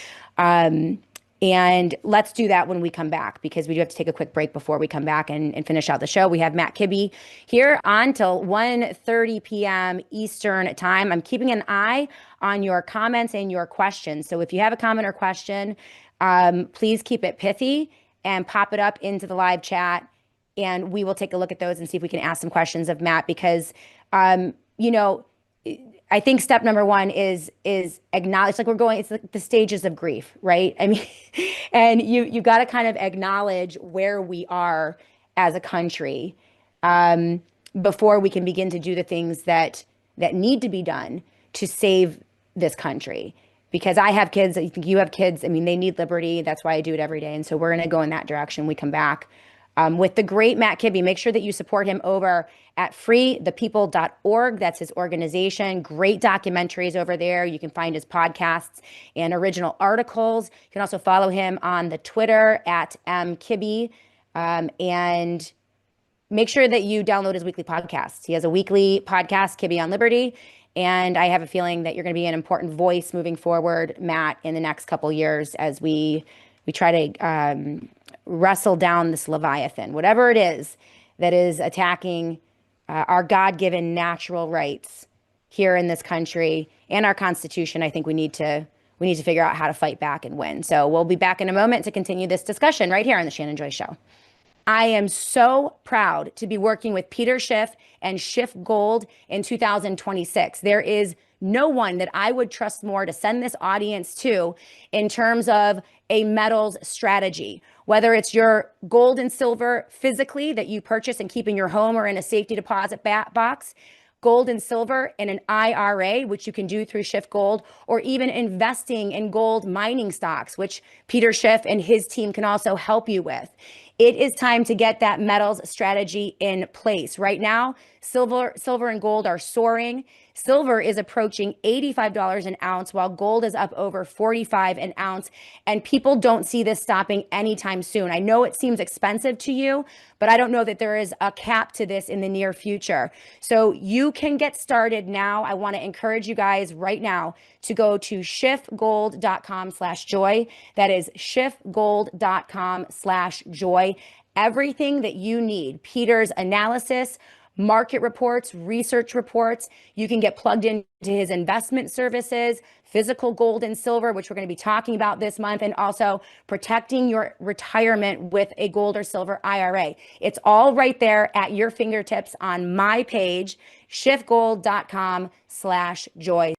And let's do that when we come back because we do have to take a quick break before we come back and finish out the show. We have Matt Kibbe here on till 1:30 p.m. Eastern time. I'm keeping an eye on your comments and your questions. So if you have a comment or question, please keep it pithy and pop it up into the live chat. And we will take a look at those and see if we can ask some questions of Matt because, you know, I think step number one is acknowledge, like we're going, it's like the stages of grief, right? I mean, and you got to kind of acknowledge where we are as a country before we can begin to do the things that need to be done to save this country. Because I have kids, I think you have kids. I mean, they need liberty. That's why I do it every day. And so we're going to go in that direction. We come back with the great Matt Kibbe. Make sure that you support him over at freethepeople.org. That's his organization. Great documentaries over there. You can find his podcasts and original articles. You can also follow him on the Twitter at mkibbe. And make sure that you download his weekly podcast. He has a weekly podcast, Kibbe on Liberty. And I have a feeling that you're going to be an important voice moving forward, Matt, in the next couple of years as we try to wrestle down this Leviathan, whatever it is that is attacking our God-given natural rights here in this country and our Constitution. I think we need to figure out how to fight back and win. So we'll be back in a moment to continue this discussion right here on the Shannon Joy Show. I am so proud to be working with Peter Schiff and Schiff Gold in 2026. There is no one that I would trust more to send this audience to in terms of a metals strategy, whether it's your gold and silver physically that you purchase and keep in your home or in a safety deposit box, gold and silver in an IRA, which you can do through Schiff Gold, or even investing in gold mining stocks, which Peter Schiff and his team can also help you with. It is time to get that metals strategy in place. Right now, silver and gold are soaring. Silver is approaching $85 an ounce, while gold is up over $45 an ounce. And people don't see this stopping anytime soon. I know it seems expensive to you, but I don't know that there is a cap to this in the near future. So you can get started now. I want to encourage you guys right now to go to schiffgold.com/joy. That is schiffgold.com/joy. Everything that you need, Peter's analysis, market reports, research reports. You can get plugged into his investment services, physical gold and silver, which we're going to be talking about this month, and also protecting your retirement with a gold or silver IRA. It's all right there at your fingertips on my page, schiffgold.com/joy.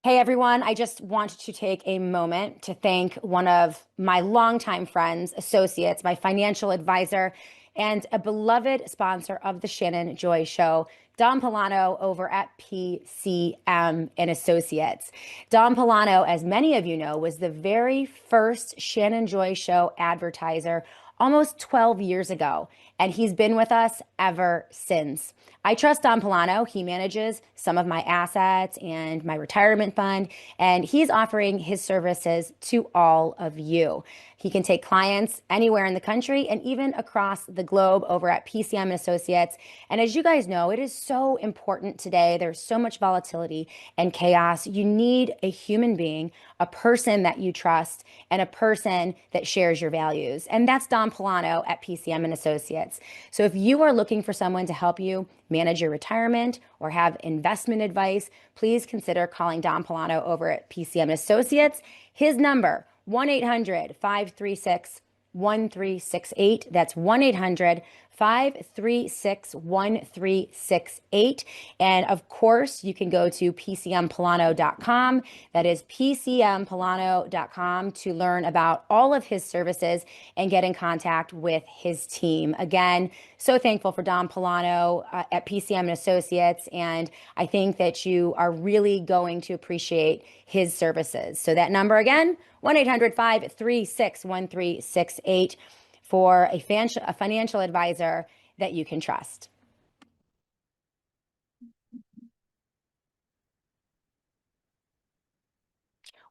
Hey everyone, I just wanted to take a moment to thank one of my longtime friends, associates, my financial advisor, and a beloved sponsor of the Shannon Joy Show, Don Polano over at PCM and Associates. Don Polano, as many of you know, was the very first Shannon Joy Show advertiser almost 12 years ago, and he's been with us ever since. I trust Don Polano. He manages some of my assets and my retirement fund, and he's offering his services to all of you. He can take clients anywhere in the country and even across the globe over at PCM and Associates. And as you guys know, it is so important today. There's so much volatility and chaos. You need a human being, a person that you trust, and a person that shares your values. And that's Don Polano at PCM and Associates. So if you are looking for someone to help you manage your retirement or have investment advice, please consider calling Don Polano over at PCM and Associates. His number, 1-800-536-1368. That's 1-800-536-1368. And of course, you can go to pcmpolano.com. That is pcmpolano.com to learn about all of his services and get in contact with his team. Again, so thankful for Don Polano at PCM and Associates. And I think that you are really going to appreciate his services. So that number again, 1-800-536-1368 for a financial advisor that you can trust.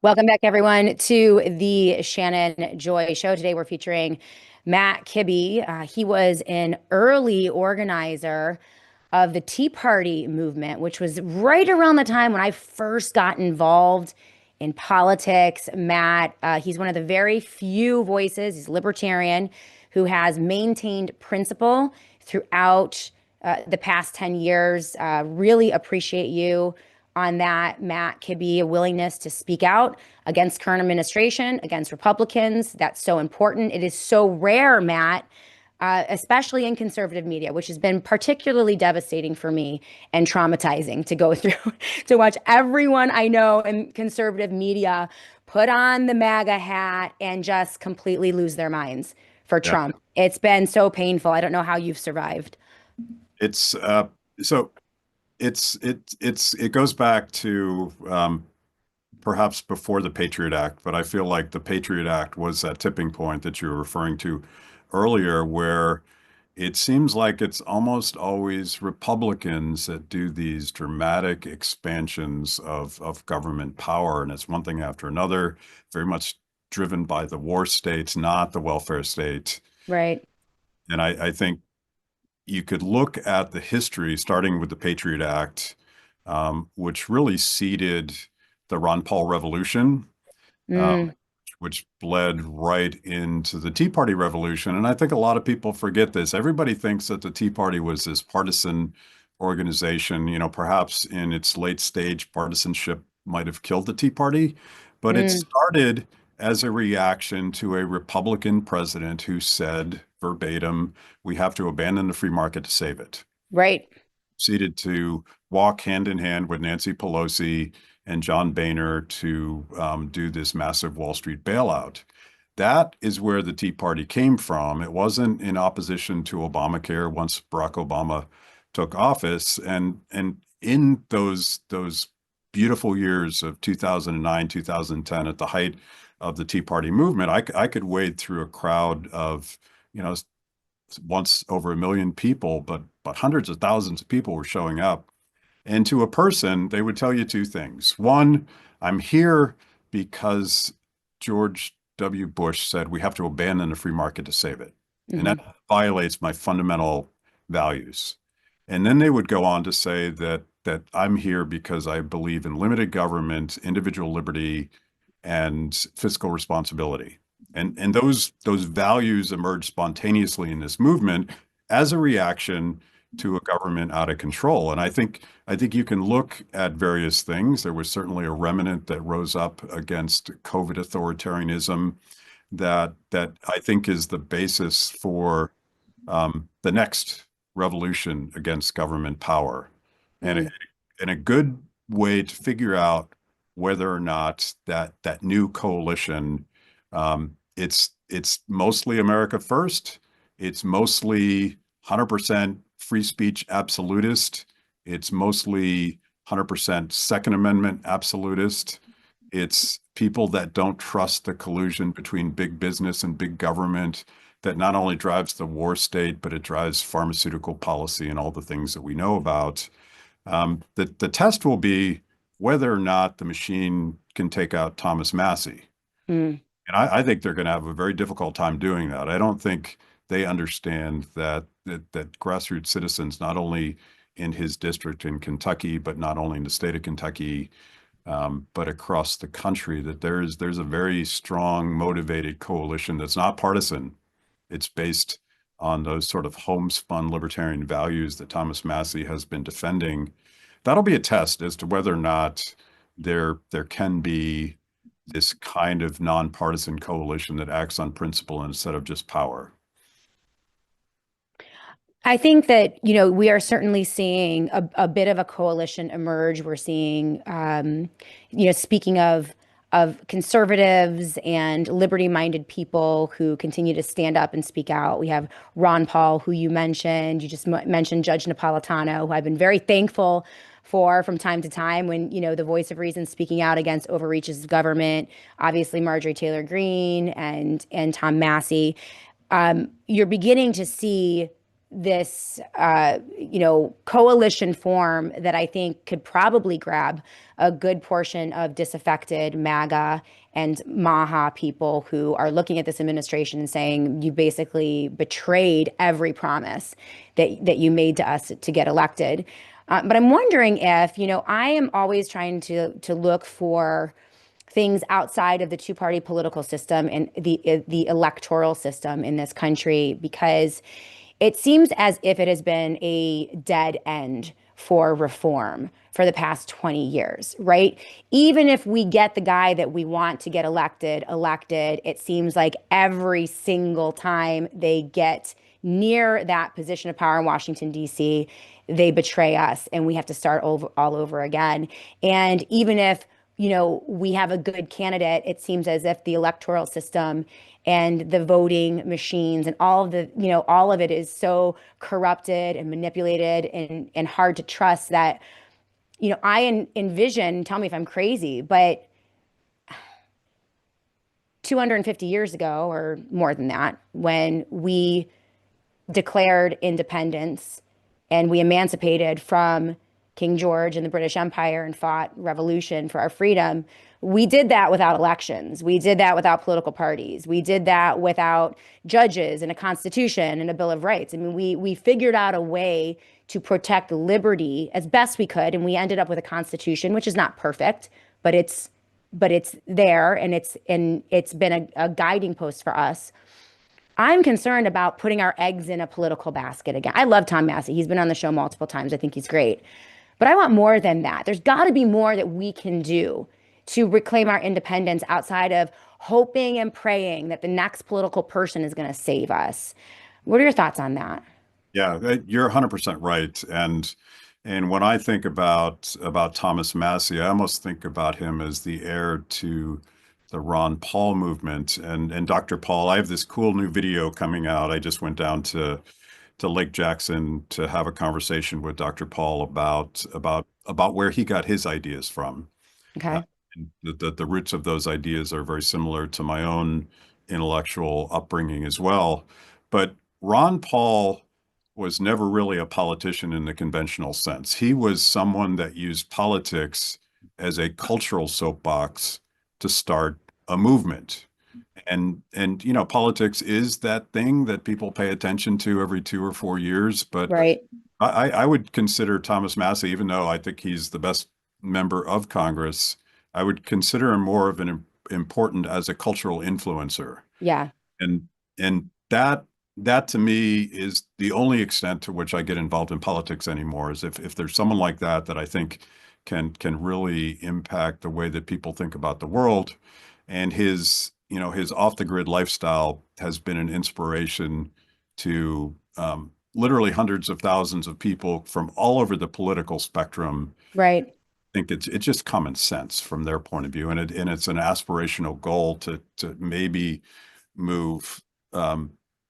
Welcome back, everyone, to the Shannon Joy Show. Today, we're featuring Matt Kibbe. He was an early organizer of the Tea Party movement, which was right around the time when I first got involved in politics. Matt, he's one of the very few voices, he's libertarian, who has maintained principle throughout the past 10 years. Really appreciate you on that, Matt Kibbe, a willingness to speak out against current administration, against Republicans. That's so important. It is so rare, Matt, especially in conservative media, which has been particularly devastating for me and traumatizing to go through, to watch everyone I know in conservative media put on the MAGA hat and just completely lose their minds for Trump. It's been so painful. I don't know how you've survived. It's so it goes back to perhaps before the Patriot Act, but I feel like the Patriot Act was that tipping point that you were referring to earlier, where it seems like it's almost always Republicans that do these dramatic expansions of government power, and it's one thing after another, very much driven by the war states, not the welfare state. Right. And I think you could look at the history, starting with the Patriot Act, which really seeded the Ron Paul Revolution, Mm, which bled right into the Tea Party Revolution. And I think a lot of people forget this. Everybody thinks that the Tea Party was this partisan organization. You know, perhaps in its late stage, partisanship might have killed the Tea Party, but it mm, started as a reaction to a Republican president who said verbatim, we have to abandon the free market to save it. right. Proceeded to walk hand in hand with Nancy Pelosi and John Boehner to do this massive Wall Street bailout. That is where the Tea Party came from. It wasn't in opposition to Obamacare once Barack Obama took office. And in those beautiful years of 2009, 2010, at the height of the Tea Party movement, I could wade through a crowd of, you know, once over 1 million people, but hundreds of thousands of people were showing up. And to a person, they would tell you two things. One, I'm here because George W. Bush said we have to abandon the free market to save it. And Hmm. that violates my fundamental values. And then they would go on to say that I'm here because I believe in limited government, individual liberty, and fiscal responsibility. And those values emerged spontaneously in this movement as a reaction to a government out of control. And I think you can look at various things. There was certainly a remnant that rose up against COVID authoritarianism that I think is the basis for the next revolution against government power. And, Mm, and a good way to figure out whether or not that new coalition, it's mostly America First, it's mostly 100% free speech absolutist, it's mostly 100% Second Amendment absolutist. It's people that don't trust the collusion between big business and big government that not only drives the war state, but it drives pharmaceutical policy and all the things that we know about. The test will be whether or not the machine can take out Thomas Massie. mm. And I think they're going to have a very difficult time doing that. I don't think they understand that grassroots citizens, not only in his district in Kentucky, but not only in the state of Kentucky, but across the country, that there's a very strong, motivated coalition that's not partisan. It's based on those sort of homespun libertarian values that Thomas Massie has been defending. That'll be a test as to whether or not there can be this kind of nonpartisan coalition that acts on principle instead of just power. I think that, we are certainly seeing a bit of a coalition emerge. We're seeing, speaking of conservatives and liberty-minded people who continue to stand up and speak out. We have Ron Paul, who you mentioned. You just mentioned Judge Napolitano, who I've been very thankful for from time to time when, the voice of reason speaking out against overreaches of government. Obviously, Marjorie Taylor Greene and Tom Massey. You're beginning to see this, coalition form that I think could probably grab a good portion of disaffected MAGA and MAHA people who are looking at this administration and saying, you basically betrayed every promise that you made to us to get elected. But I'm wondering if, I am always trying to look for things outside of the two-party political system and the electoral system in this country, because it seems as if it has been a dead end for reform for the past 20 years, right? Even if we get the guy that we want to get elected, it seems like every single time they get near that position of power in Washington, D.C., they betray us and we have to start all over again. And even if we have a good candidate, it seems as if the electoral system and the voting machines and all of it is so corrupted and manipulated and hard to trust that, I envision, tell me if I'm crazy, but 250 years ago or more than that, when we declared independence and we emancipated from King George and the British Empire and fought revolution for our freedom, we did that without elections. We did that without political parties. We did that without judges and a constitution and a Bill of Rights. I mean, we figured out a way to protect liberty as best we could, and we ended up with a constitution, which is not perfect, but it's there, and it's been a guiding post for us. I'm concerned about putting our eggs in a political basket again. I love Tom Massey. He's been on the show multiple times. I think he's great. But I want more than that. There's got to be more that we can do to reclaim our independence outside of hoping and praying that the next political person is going to save us. What are your thoughts on that? Yeah, you're 100% right. And when I think about Thomas Massey, I almost think about him as the heir to the Ron Paul movement. And Dr. Paul, I have this cool new video coming out. I just went down to Lake Jackson to have a conversation with Dr. Paul about where he got his ideas from. Uh, Okay. and the roots of those ideas are very similar to my own intellectual upbringing as well. But Ron Paul was never really a politician in the conventional sense. He was someone that used politics as a cultural soapbox to start a movement. And politics is that thing that people pay attention to every 2 or 4 years. But Right. I would consider Thomas Massey, even though I think he's the best member of Congress, I would consider him more of an important as a cultural influencer. Yeah. And that that to me is the only extent to which I get involved in politics anymore, is if there's someone like that that I think can really impact the way that people think about the world. And his off the grid lifestyle has been an inspiration to literally hundreds of thousands of people from all over the political spectrum. Right. I think it's just common sense from their point of view, and it's an aspirational goal to maybe move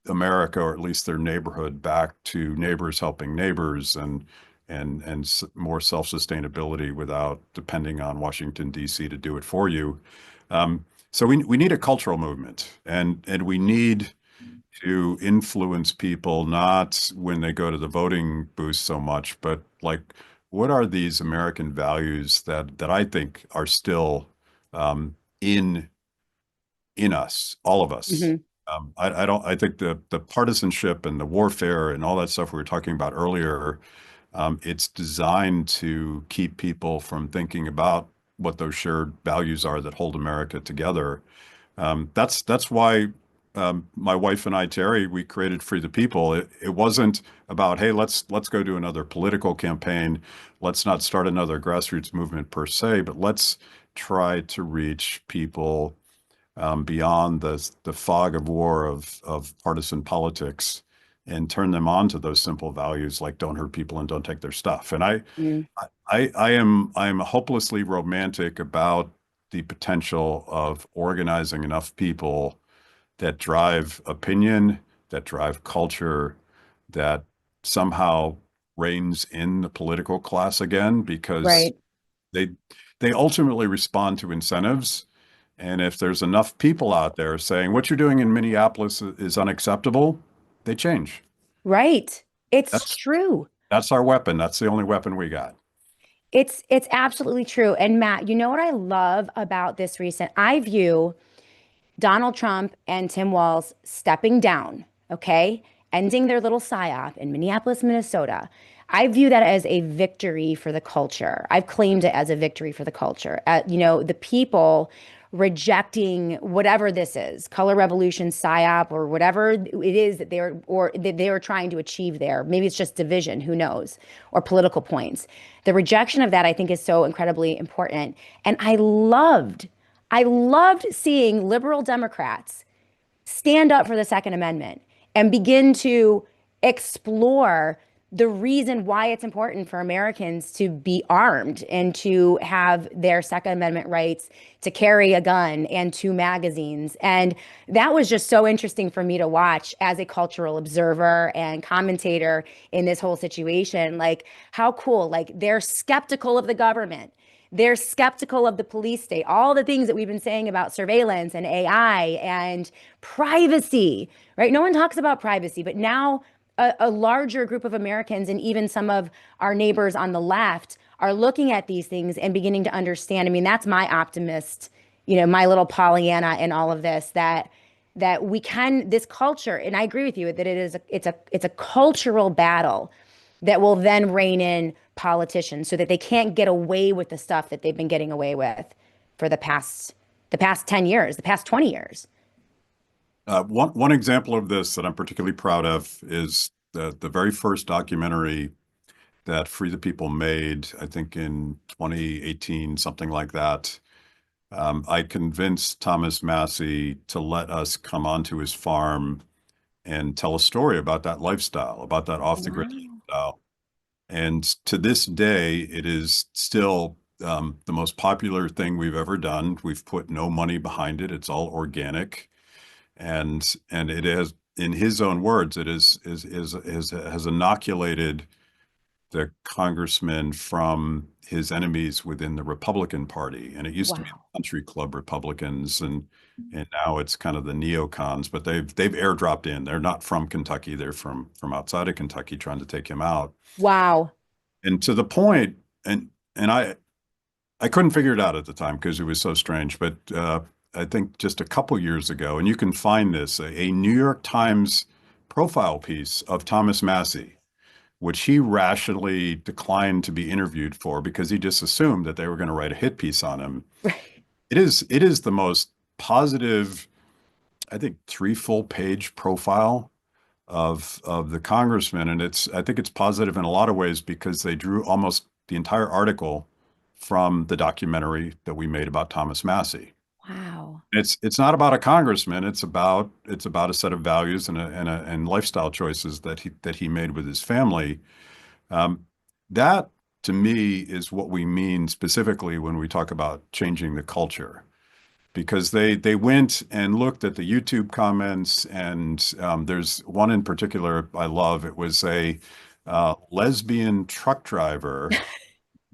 America, or at least their neighborhood, back to neighbors helping neighbors, and more self-sustainability without depending on Washington, D.C. to do it for you. So we need a cultural movement, and we need to influence people, not when they go to the voting booth so much, but like, what are these American values that I think are still in us, all of us. Hmm. I think the partisanship and the warfare and all that stuff we were talking about earlier, it's designed to keep people from thinking about what those shared values are that hold America together. That's why my wife and I, Terry, we created Free the People. It wasn't about, hey, let's go do another political campaign. Let's not start another grassroots movement per se, but let's try to reach people beyond the fog of war of partisan politics, and turn them on to those simple values like don't hurt people and don't take their stuff. And Mm. I'm hopelessly romantic about the potential of organizing enough people that drive opinion, that drive culture, that somehow reigns in the political class again, because Right. they they ultimately respond to incentives. And if there's enough people out there saying what you're doing in Minneapolis is unacceptable, they change. Right. It's That's true. that's our weapon. That's the only weapon we got. It's absolutely true. And Matt, you know what I love about this recent, I view Donald Trump and Tim Walz stepping down, okay, ending their little psyop in Minneapolis, Minnesota. I view that as a victory for the culture. I've claimed it as a victory for the culture. The people rejecting whatever this is, color revolution, psyop, or whatever it is that they are trying to achieve there. Maybe it's just division, who knows, or political points. The rejection of that, I think, is so incredibly important. And I loved seeing liberal Democrats stand up for the Second Amendment and begin to explore the reason why it's important for Americans to be armed and to have their Second Amendment rights to carry a gun and two magazines. And that was just so interesting for me to watch as a cultural observer and commentator in this whole situation. Like, how cool. Like, they're skeptical of the government. They're skeptical of the police state, all the things that we've been saying about surveillance and AI and privacy, right? No one talks about privacy, but now a larger group of Americans and even some of our neighbors on the left are looking at these things and beginning to understand. I mean, that's my optimist, my little Pollyanna in all of this, that we can, this culture, and I agree with you that it's a cultural battle that will then rein in politicians so that they can't get away with the stuff that they've been getting away with for the past 10 years, the past 20 years. One example of this that I'm particularly proud of is the very first documentary that Free the People made, I think in 2018, something like that. I convinced Thomas Massey to let us come onto his farm and tell a story about that lifestyle, about that off the grid Wow. lifestyle. And to this day, it is still the most popular thing we've ever done. We've put no money behind it. It's all organic. And it has, in his own words, it has inoculated the congressman from his enemies within the Republican Party. And it used to be Wow. the country club Republicans, and now it's kind of the neocons, but they've airdropped in. They're not from Kentucky. They're from outside of Kentucky trying to take him out. Wow. And to the point, and I couldn't figure it out at the time because it was so strange, but I think just a couple years ago, and you can find this, a New York Times profile piece of Thomas Massey, which he rationally declined to be interviewed for because he just assumed that they were going to write a hit piece on him. It is the most positive, I think, three full page profile of the congressman. And I think it's positive in a lot of ways because they drew almost the entire article from the documentary that we made about Thomas Massey. Wow. It's not about a congressman. It's about a set of values and lifestyle choices that he made with his family. Um, that to me is what we mean specifically when we talk about changing the culture, because they went and looked at the YouTube comments, and there's one in particular I love. It was a lesbian truck driver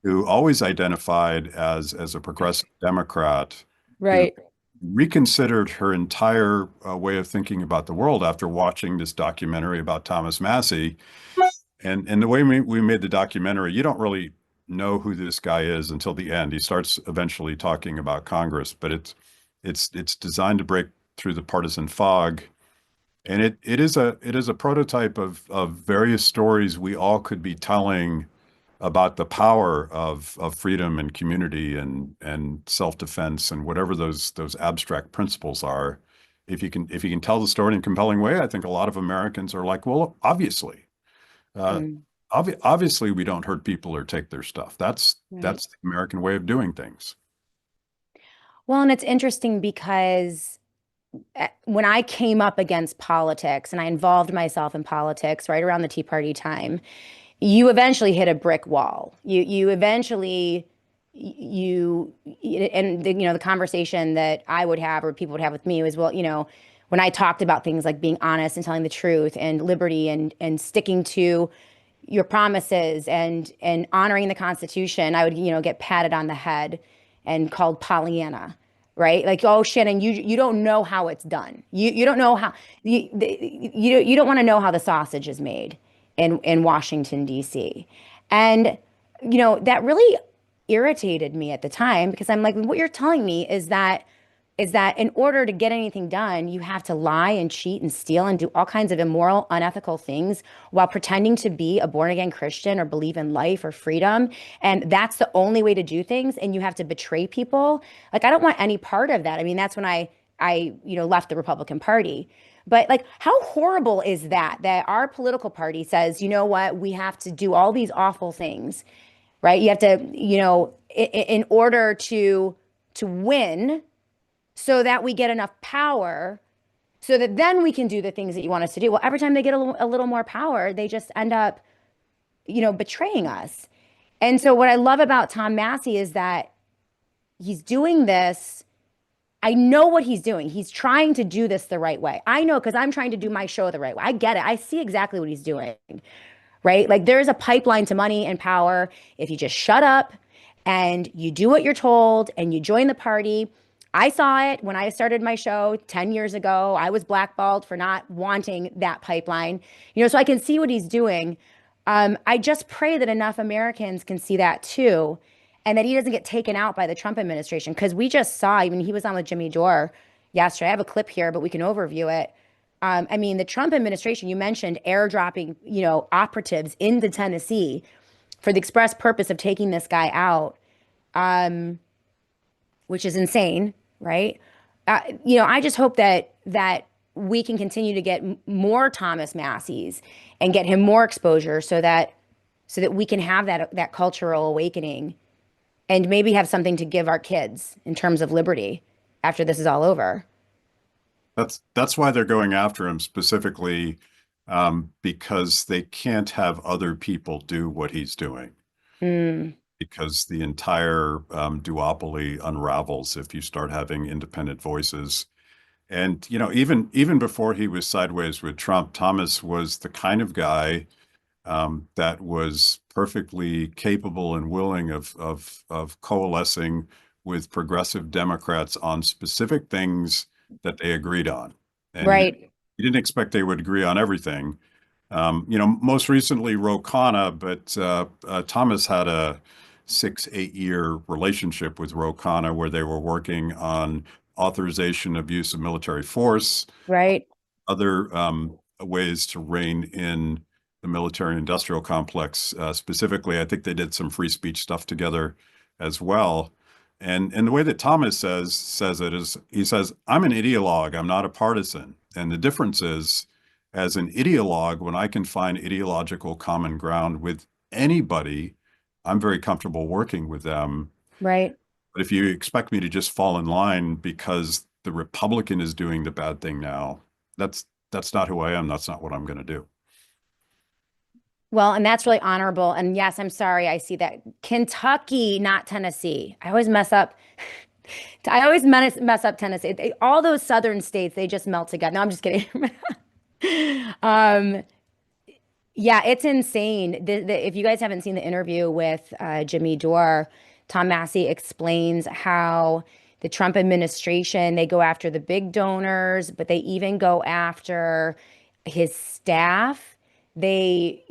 who always identified as a progressive Democrat, who Right. reconsidered her entire way of thinking about the world after watching this documentary about Thomas Massey. And the way we made the documentary, you don't really know who this guy is until the end. He starts eventually talking about Congress, but it's designed to break through the partisan fog. And it is a prototype of various stories we all could be telling about the power of freedom and community and self-defense and whatever those abstract principles are. If you can tell the story in a compelling way, I think a lot of Americans are like, well, obviously, uh, Mm, obviously we don't hurt people or take their stuff. right. That's the American way of doing things. Well, and it's interesting because when I came up against politics and I involved myself in politics right around the Tea Party time, you eventually hit a brick wall. You eventually you and the conversation that I would have or people would have with me was, well, when I talked about things like being honest and telling the truth and liberty and sticking to your promises and honoring the Constitution, I would, get patted on the head and called Pollyanna, right? Like, oh, Shannon, you don't know how it's done. You don't know how you don't want to know how the sausage is made in Washington D.C. And that really irritated me at the time because I'm like, what you're telling me is that in order to get anything done, you have to lie and cheat and steal and do all kinds of immoral, unethical things while pretending to be a born again Christian or believe in life or freedom. And that's the only way to do things. And you have to betray people. Like, I don't want any part of that. I mean, that's when I left the Republican Party. But like, how horrible is that our political party says, you know what, we have to do all these awful things, right? You have to, in order to win so that we get enough power so that then we can do the things that you want us to do. Well, every time they get a little more power, they just end up, betraying us. And so what I love about Tom Massey is that he's doing this. I know what he's doing. He's trying to do this the right way. I know because I'm trying to do my show the right way. I get it. I see exactly what he's doing, right? Like, there's a pipeline to money and power. If you just shut up and you do what you're told and you join the party. I saw it when I started my show 10 years ago. I was blackballed for not wanting that pipeline, so I can see what he's doing. I just pray that enough Americans can see that too, and that he doesn't get taken out by the Trump administration. Because we just saw, even he was on with Jimmy Dore yesterday. I have a clip here, but we can overview it. I mean, the Trump administration, you mentioned airdropping, operatives into Tennessee for the express purpose of taking this guy out, which is insane, right? I just hope that we can continue to get more Thomas Masseys and get him more exposure so that we can have that cultural awakening and maybe have something to give our kids in terms of liberty after this is all over. That's why they're going after him specifically, because they can't have other people do what he's doing, Mm, because the entire duopoly unravels if you start having independent voices. And even before he was sideways with Trump, Thomas was the kind of guy that was perfectly capable and willing of coalescing with progressive Democrats on specific things that they agreed on. And right, you didn't expect they would agree on everything. Most recently Ro Khanna, but Thomas had a 6, 8 year relationship with Ro Khanna where they were working on authorization of use of military force, right, other ways to rein in the military industrial complex. Specifically, I think they did some free speech stuff together as well. And the way that Thomas says it is, he says, "I'm an ideologue. I'm not a partisan." And the difference is as an ideologue, when I can find ideological common ground with anybody, I'm very comfortable working with them. Right. But if you expect me to just fall in line because the Republican is doing the bad thing now, that's not who I am. That's not what I'm going to do. Well, and that's really honorable. And yes, I'm sorry. I see that Kentucky, not Tennessee. I always mess up. I always mess up Tennessee. All those southern states, they just melt together. No, I'm just kidding. Um, yeah, it's insane. If you guys haven't seen the interview with Jimmy Dore, Tom Massey explains how the Trump administration, they go after the big donors, but they even go after his staff. They,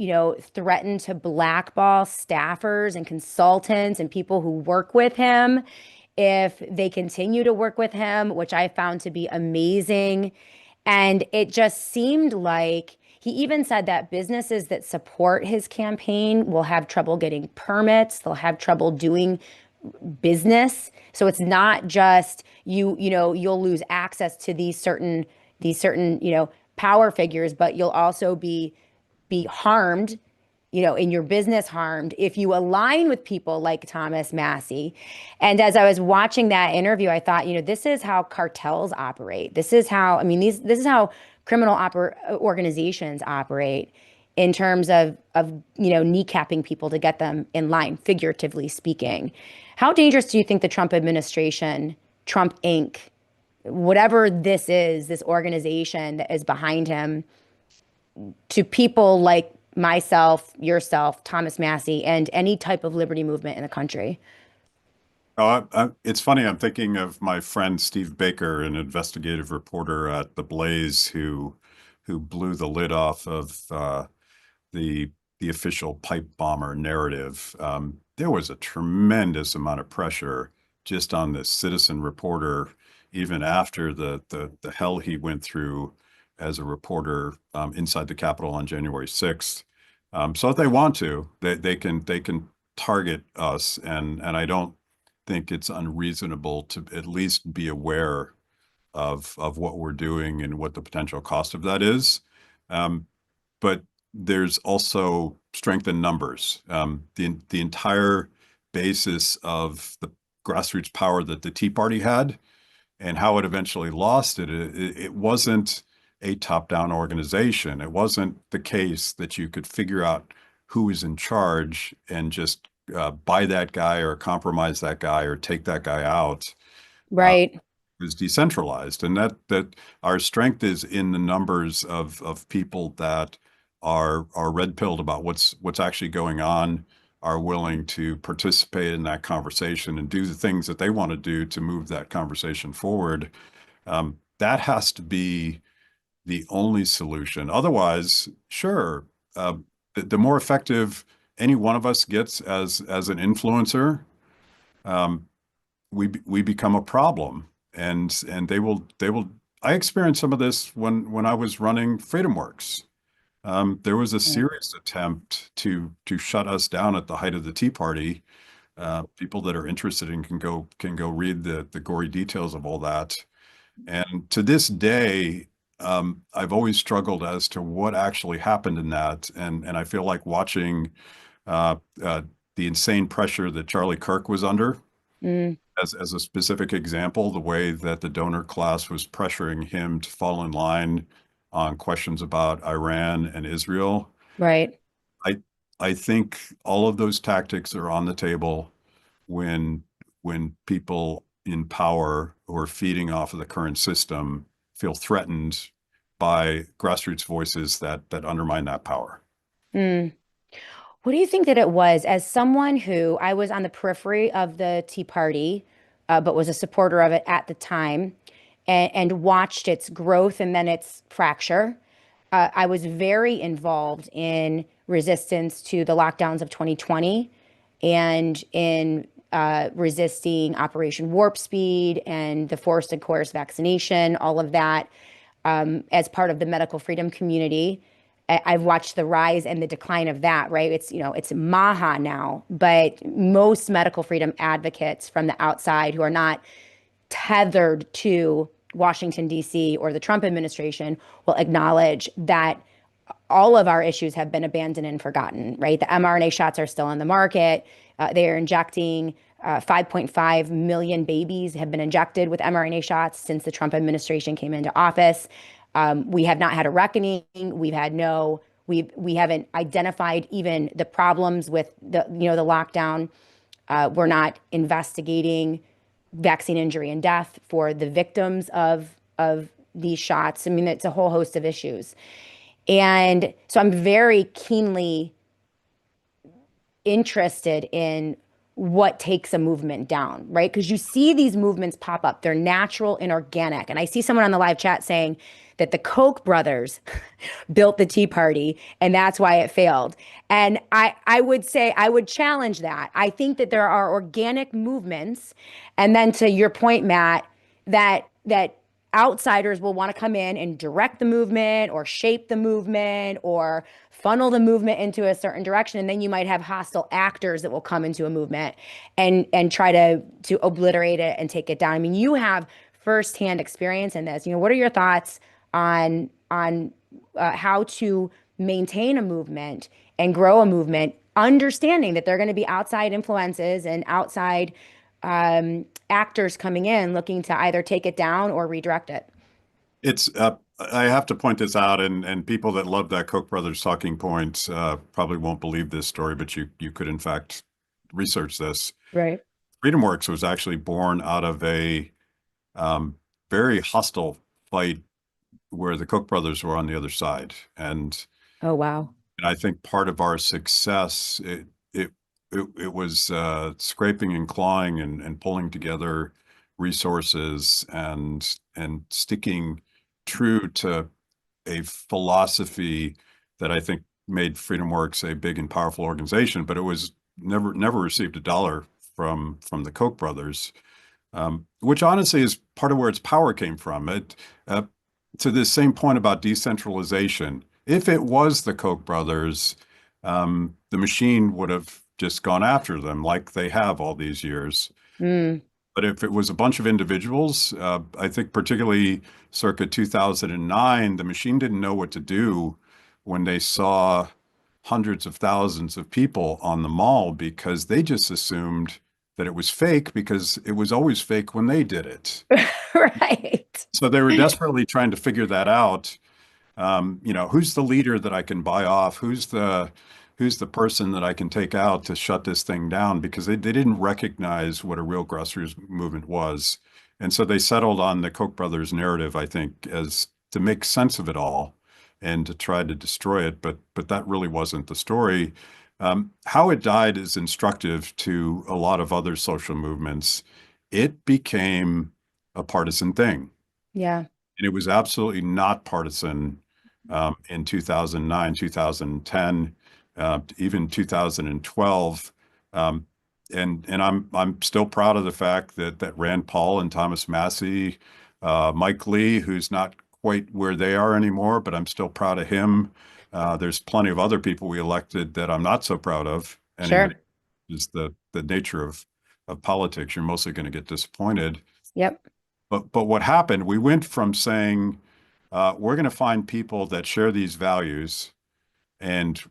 threaten to blackball staffers and consultants and people who work with him if they continue to work with him, which I found to be amazing. And it just seemed like he even said that businesses that support his campaign will have trouble getting permits, they'll have trouble doing business. So it's not just you'll lose access to these certain, power figures, but you'll also be harmed, in your business harmed if you align with people like Thomas Massey. And as I was watching that interview, I thought, this is how cartels operate. This is how, I mean, this is how criminal organizations operate in terms of kneecapping people to get them in line, figuratively speaking. How dangerous do you think the Trump administration, Trump Inc., whatever this is, this organization that is behind him, to people like myself, yourself, Thomas Massey, and any type of liberty movement in the country? It's funny. I'm thinking of my friend Steve Baker, an investigative reporter at The Blaze, who blew the lid off of the the official pipe bomber narrative. There was a tremendous amount of pressure just on this citizen reporter, even after the hell he went through as a reporter inside the Capitol on January 6th. So if they want to, they can target us, and I don't think it's unreasonable to at least be aware of what we're doing and what the potential cost of that is. But there's also strength in numbers. The entire basis of the grassroots power that the Tea Party had and how it eventually lost it wasn't a top-down organization. It wasn't the case that you could figure out who is in charge and just buy that guy or compromise that guy or take that guy out. Uh, Right. is decentralized, and that our strength is in the numbers of people that are red-pilled about what's actually going on, are willing to participate in that conversation and do the things that they want to do to move that conversation forward. That has to be the only solution. Otherwise, sure, the more effective any one of us gets as an influencer, um, we become a problem, and they will. I experienced some of this when I was running FreedomWorks. There was a serious attempt to shut us down at the height of the Tea Party. People that are interested in can go read the gory details of all that. And to this day, I've always struggled as to what actually happened in that, and I feel like watching uh, uh, the insane pressure that Charlie Kirk was under Mm, as a specific example, the way that the donor class was pressuring him to fall in line on questions about Iran and Israel. right. I I think all of those tactics are on the table when people in power who are feeding off of the current system feel threatened by grassroots voices that undermine that power. Mm. What do you think that it was? As someone who I was on the periphery of the Tea Party, but was a supporter of it at the time, and watched its growth and then its fracture. I was very involved in resistance to the lockdowns of 2020 and in resisting Operation Warp Speed and the forced and coerced vaccination, all of that, as part of the medical freedom community. I've watched the rise and the decline of that, right? It's MAHA now, but most medical freedom advocates from the outside who are not tethered to Washington, D.C., or the Trump administration will acknowledge that all of our issues have been abandoned and forgotten, right? The mRNA shots are still on the market. They are injecting 5.5 million babies have been injected with mRNA shots since the Trump administration came into office. We have not had a reckoning. We haven't identified even the problems with the lockdown. We're not investigating vaccine injury and death for the victims of these shots. I mean, it's a whole host of issues. And so I'm very keenly interested in what takes a movement down, right? Because you see these movements pop up. They're natural and organic. And I see someone on the live chat saying that the Koch brothers built the Tea Party and that's why it failed. And I would say, I would challenge that. I think that there are organic movements. And then to your point, Matt, that outsiders will want to come in and direct the movement or shape the movement or funnel the movement into a certain direction. And then you might have hostile actors that will come into a movement and try to obliterate it and take it down. I mean, you have firsthand experience in this. What are your thoughts on how to maintain a movement and grow a movement, understanding that there are going to be outside influences and outside actors coming in looking to either take it down or redirect it? It's I have to point this out, and people that love that Koch brothers talking points probably won't believe this story, but you could in fact research this. Right. FreedomWorks was actually born out of a very hostile fight where the Koch brothers were on the other side, Oh, wow. and I think part of our success it was scraping and clawing and pulling together resources and sticking true to a philosophy that I think made FreedomWorks a big and powerful organization, but it was never received a dollar from the Koch brothers, which honestly is part of where its power came from. To this same point about decentralization, if it was the Koch brothers, the machine would have just gone after them like they have all these years. Mm, But if it was a bunch of individuals, I think particularly circa 2009, the machine didn't know what to do when they saw hundreds of thousands of people on the mall because they just assumed that it was fake because it was always fake when they did it. right. So they were desperately trying to figure that out. Who's the leader that I can buy off? Who's the person that I can take out to shut this thing down? Because they didn't recognize what a real grassroots movement was. And so they settled on the Koch brothers narrative, I think, as to make sense of it all and to try to destroy it. But that really wasn't the story. How it died is instructive to a lot of other social movements. It became a partisan thing. Yeah. And it was absolutely not partisan in 2009, 2010, even 2012. And I'm still proud of the fact that Rand Paul and Thomas Massey, Mike Lee, who's not quite where they are anymore, but I'm still proud of him. There's plenty of other people we elected that I'm not so proud of anymore. Sure. Is the nature of politics. You're mostly going to get disappointed. Yep. But what happened, we went from saying, we're going to find people that share these values, and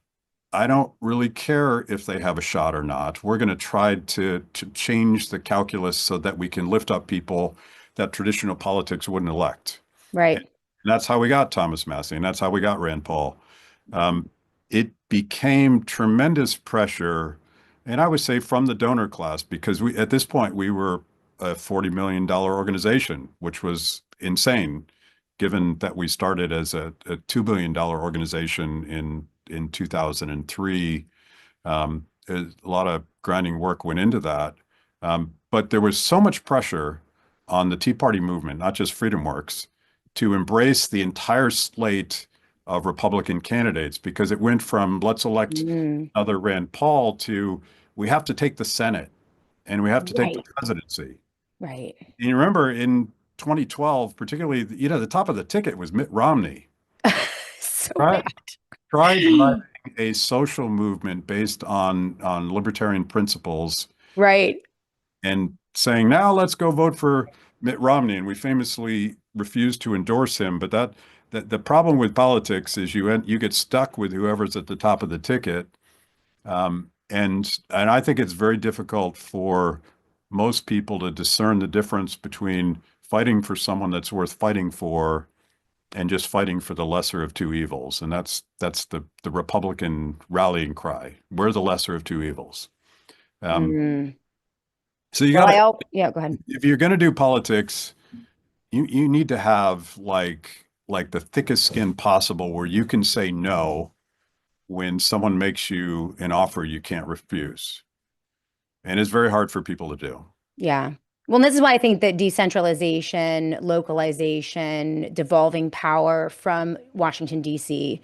I don't really care if they have a shot or not. We're going to try to change the calculus so that we can lift up people that traditional politics wouldn't elect. And Right. that's how we got Thomas Massey, and that's how we got Rand Paul. It became tremendous pressure, and I would say from the donor class, because at this point we were a $40 million organization, which was insane, given that we started as a $2 billion organization in 2003. A lot of grinding work went into that. But there was so much pressure on the Tea Party movement, not just FreedomWorks, to embrace the entire slate of Republican candidates, because it went from let's elect Mm, another Rand Paul to we have to take the Senate and we have to take the right. presidency. Right. And you remember in 2012, particularly, the top of the ticket was Mitt Romney. So Try, bad. try driving a social movement based on libertarian principles Right. and saying, now let's go vote for Mitt Romney, and we famously refused to endorse him. But that the problem with politics is you get stuck with whoever's at the top of the ticket. And I think it's very difficult for most people to discern the difference between fighting for someone that's worth fighting for and just fighting for the lesser of two evils. And that's the Republican rallying cry. We're the lesser of two evils. Um, Mm. so you Well, got to, yeah, go ahead. if you're going to do politics, you need to have like the thickest skin possible where you can say no when someone makes you an offer you can't refuse. And it's very hard for people to do. Yeah. Well, this is why I think that decentralization, localization, devolving power from Washington, D.C.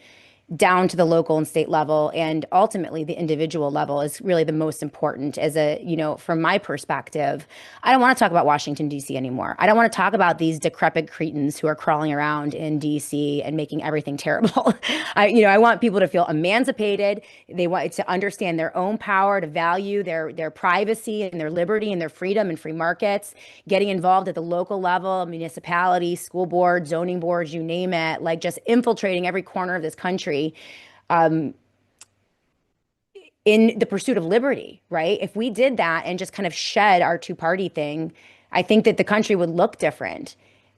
down to the local and state level and ultimately the individual level is really the most important as a, from my perspective. I don't want to talk about Washington, D.C. anymore. I don't want to talk about these decrepit cretins who are crawling around in D.C. and making everything terrible. I want people to feel emancipated. They want to understand their own power, to value their privacy and their liberty and their freedom and free markets, getting involved at the local level, municipality, school board, zoning boards, you name it, like just infiltrating every corner of this country um, in the pursuit of liberty, right? If we did that and just kind of shed our two-party thing, I think that the country would look different.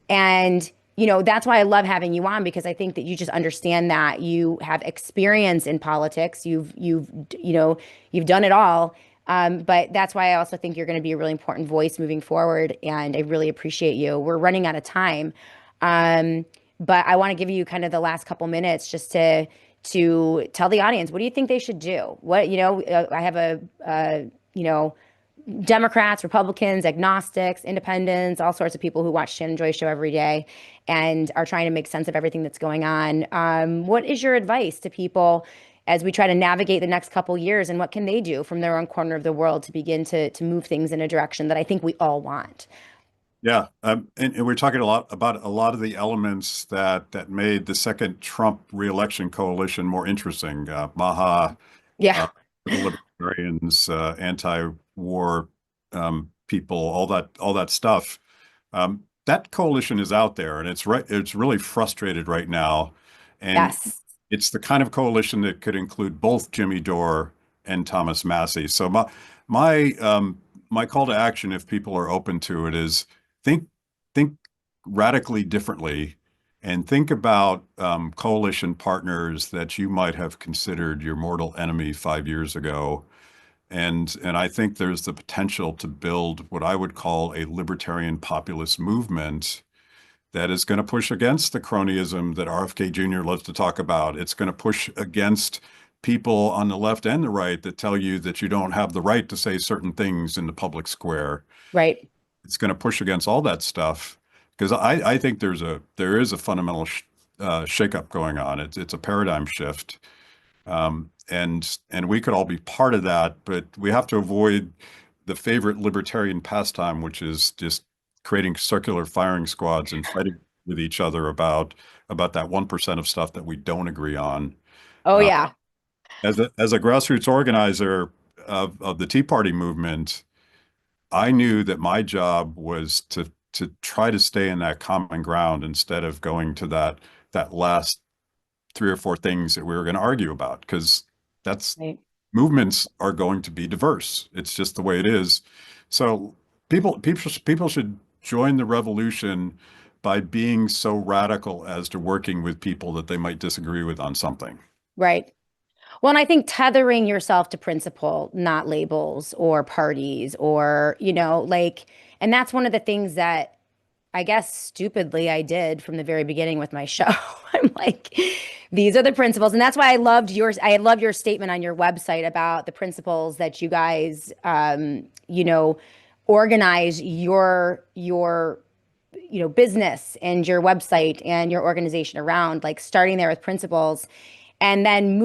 And, that's why I love having you on because I think that you just understand that you have experience in politics. You've done it all. But that's why I also think you're going to be a really important voice moving forward. And I really appreciate you. We're running out of time. But I want to give you kind of the last couple minutes just to tell the audience, what do you think they should do? I have Democrats, Republicans, agnostics, independents, all sorts of people who watch Shannon Joy Show every day and are trying to make sense of everything that's going on. What is your advice to people as we try to navigate the next couple years, and what can they do from their own corner of the world to begin to move things in a direction that I think we all want? Yeah, and we're talking a lot about a lot of the elements that made the second Trump reelection coalition more interesting. Maha, Yeah. the libertarians, anti-war people, all that stuff. That coalition is out there, and it's really frustrated right now. And Yes. it's the kind of coalition that could include both Jimmy Dore and Thomas Massie. So my call to action, if people are open to it, is think think radically differently and think about coalition partners that you might have considered your mortal enemy 5 years ago. And I think there's the potential to build what I would call a libertarian populist movement that is going to push against the cronyism that RFK Jr. loves to talk about. It's going to push against people on the left and the right that tell you that you don't have the right to say certain things in the public square. Right. It's going to push against all that stuff because I think there is a fundamental shakeup going on. It's a paradigm shift, and we could all be part of that, but we have to avoid the favorite libertarian pastime, which is just creating circular firing squads and fighting with each other about that 1% of stuff that we don't agree on. Oh, Uh, yeah. as a grassroots organizer of the Tea Party movement, I knew that my job was to try to stay in that common ground instead of going to that last three or four things that we were going to argue about, because that's Right. movements are going to be diverse. It's just the way it is. So people should join the revolution by being so radical as to working with people that they might disagree with on something. Right. Well, and I think tethering yourself to principle, not labels or parties or, and that's one of the things that I guess stupidly I did from the very beginning with my show. I'm like, these are the principles. And that's why I love your statement on your website about the principles that you guys, organize your business and your website and your organization around, like starting there with principles and then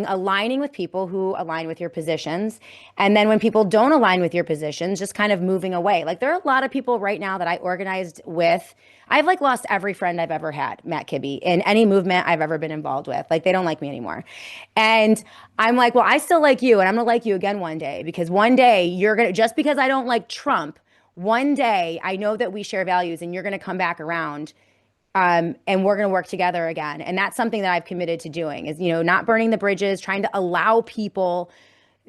aligning with people who align with your positions. And then when people don't align with your positions, just kind of moving away. Like there are a lot of people right now that I organized with. I've like lost every friend I've ever had, Matt Kibbe, in any movement I've ever been involved with. Like they don't like me anymore. And I'm like, well, I still like you and I'm gonna like you again one day because one day just because I don't like Trump, one day I know that we share values and you're going to come back around, and we're going to work together again. And that's something that I've committed to doing is, not burning the bridges, trying to allow people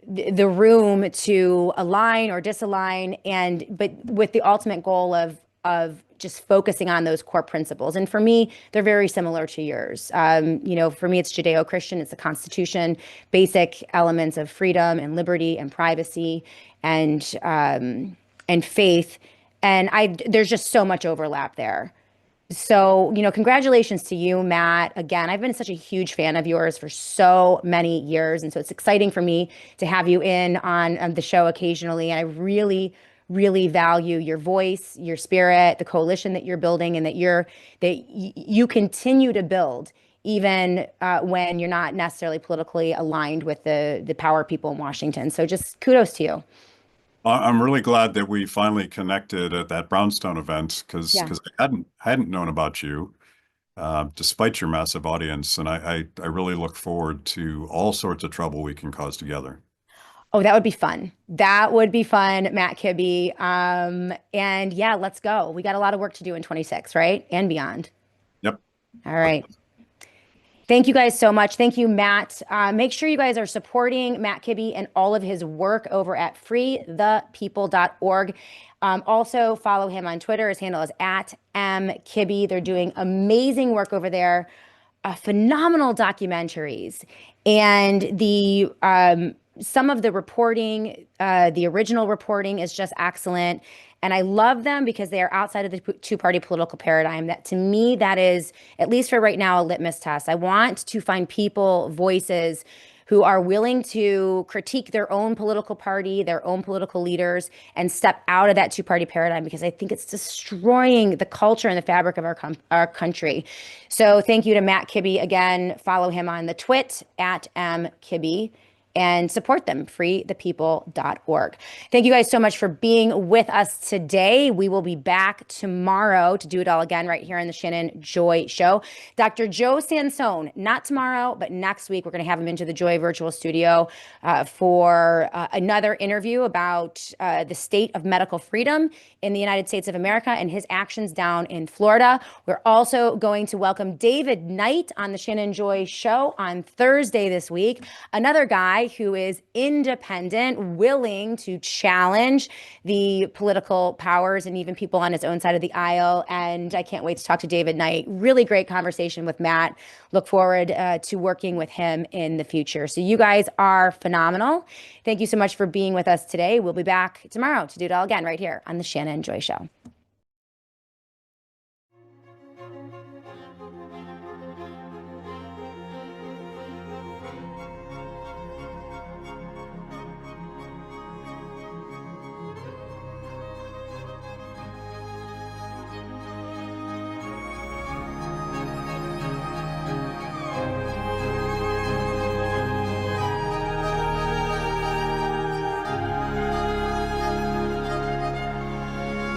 the room to align or disalign, but with the ultimate goal of just focusing on those core principles. And for me, they're very similar to yours. For me, it's Judeo-Christian. It's the Constitution, basic elements of freedom and liberty and privacy and faith. And there's just so much overlap there. So, congratulations to you, Matt. Again, I've been such a huge fan of yours for so many years. And so it's exciting for me to have you in on the show occasionally. And I really, really value your voice, your spirit, the coalition that you're building, and that you continue to build even when you're not necessarily politically aligned with the power people in Washington. So just kudos to you. I'm really glad that we finally connected at that Brownstone event because Yeah. I hadn't known about you, despite your massive audience, and I really look forward to all sorts of trouble we can cause together. Oh, that would be fun. That would be fun, Matt Kibbe. And yeah, let's go. We got a lot of work to do in 26, right? And beyond. Yep. All right. Thank you guys so much. Thank you, Matt. Make sure you guys are supporting Matt Kibbe and all of his work over at freethepeople.org. Also follow him on Twitter. His handle is @mkibbe. They're doing amazing work over there. Phenomenal documentaries. And some of the reporting, the original reporting is just excellent. And I love them because they are outside of the two-party political paradigm. That to me, that is, at least for right now, a litmus test. I want to find people, voices who are willing to critique their own political party, their own political leaders, and step out of that two-party paradigm, because I think it's destroying the culture and the fabric of our country. So thank you to Matt Kibbe. Again, follow him on the twit @mkibbe. And support them, freethepeople.org. Thank you guys so much for being with us today. We will be back tomorrow to do it all again right here on the Shannon Joy Show. Dr. Joe Sansone, not tomorrow, but next week, we're going to have him into the Joy Virtual Studio for another interview about the state of medical freedom in the United States of America and his actions down in Florida. We're also going to welcome David Knight on the Shannon Joy Show on Thursday this week. Another guy who is independent, willing to challenge the political powers and even people on his own side of the aisle. And I can't wait to talk to David Knight. Really great conversation with Matt. Look forward to working with him in the future. So you guys are phenomenal. Thank you so much for being with us today. We'll be back tomorrow to do it all again right here on the Shannon Joy Show.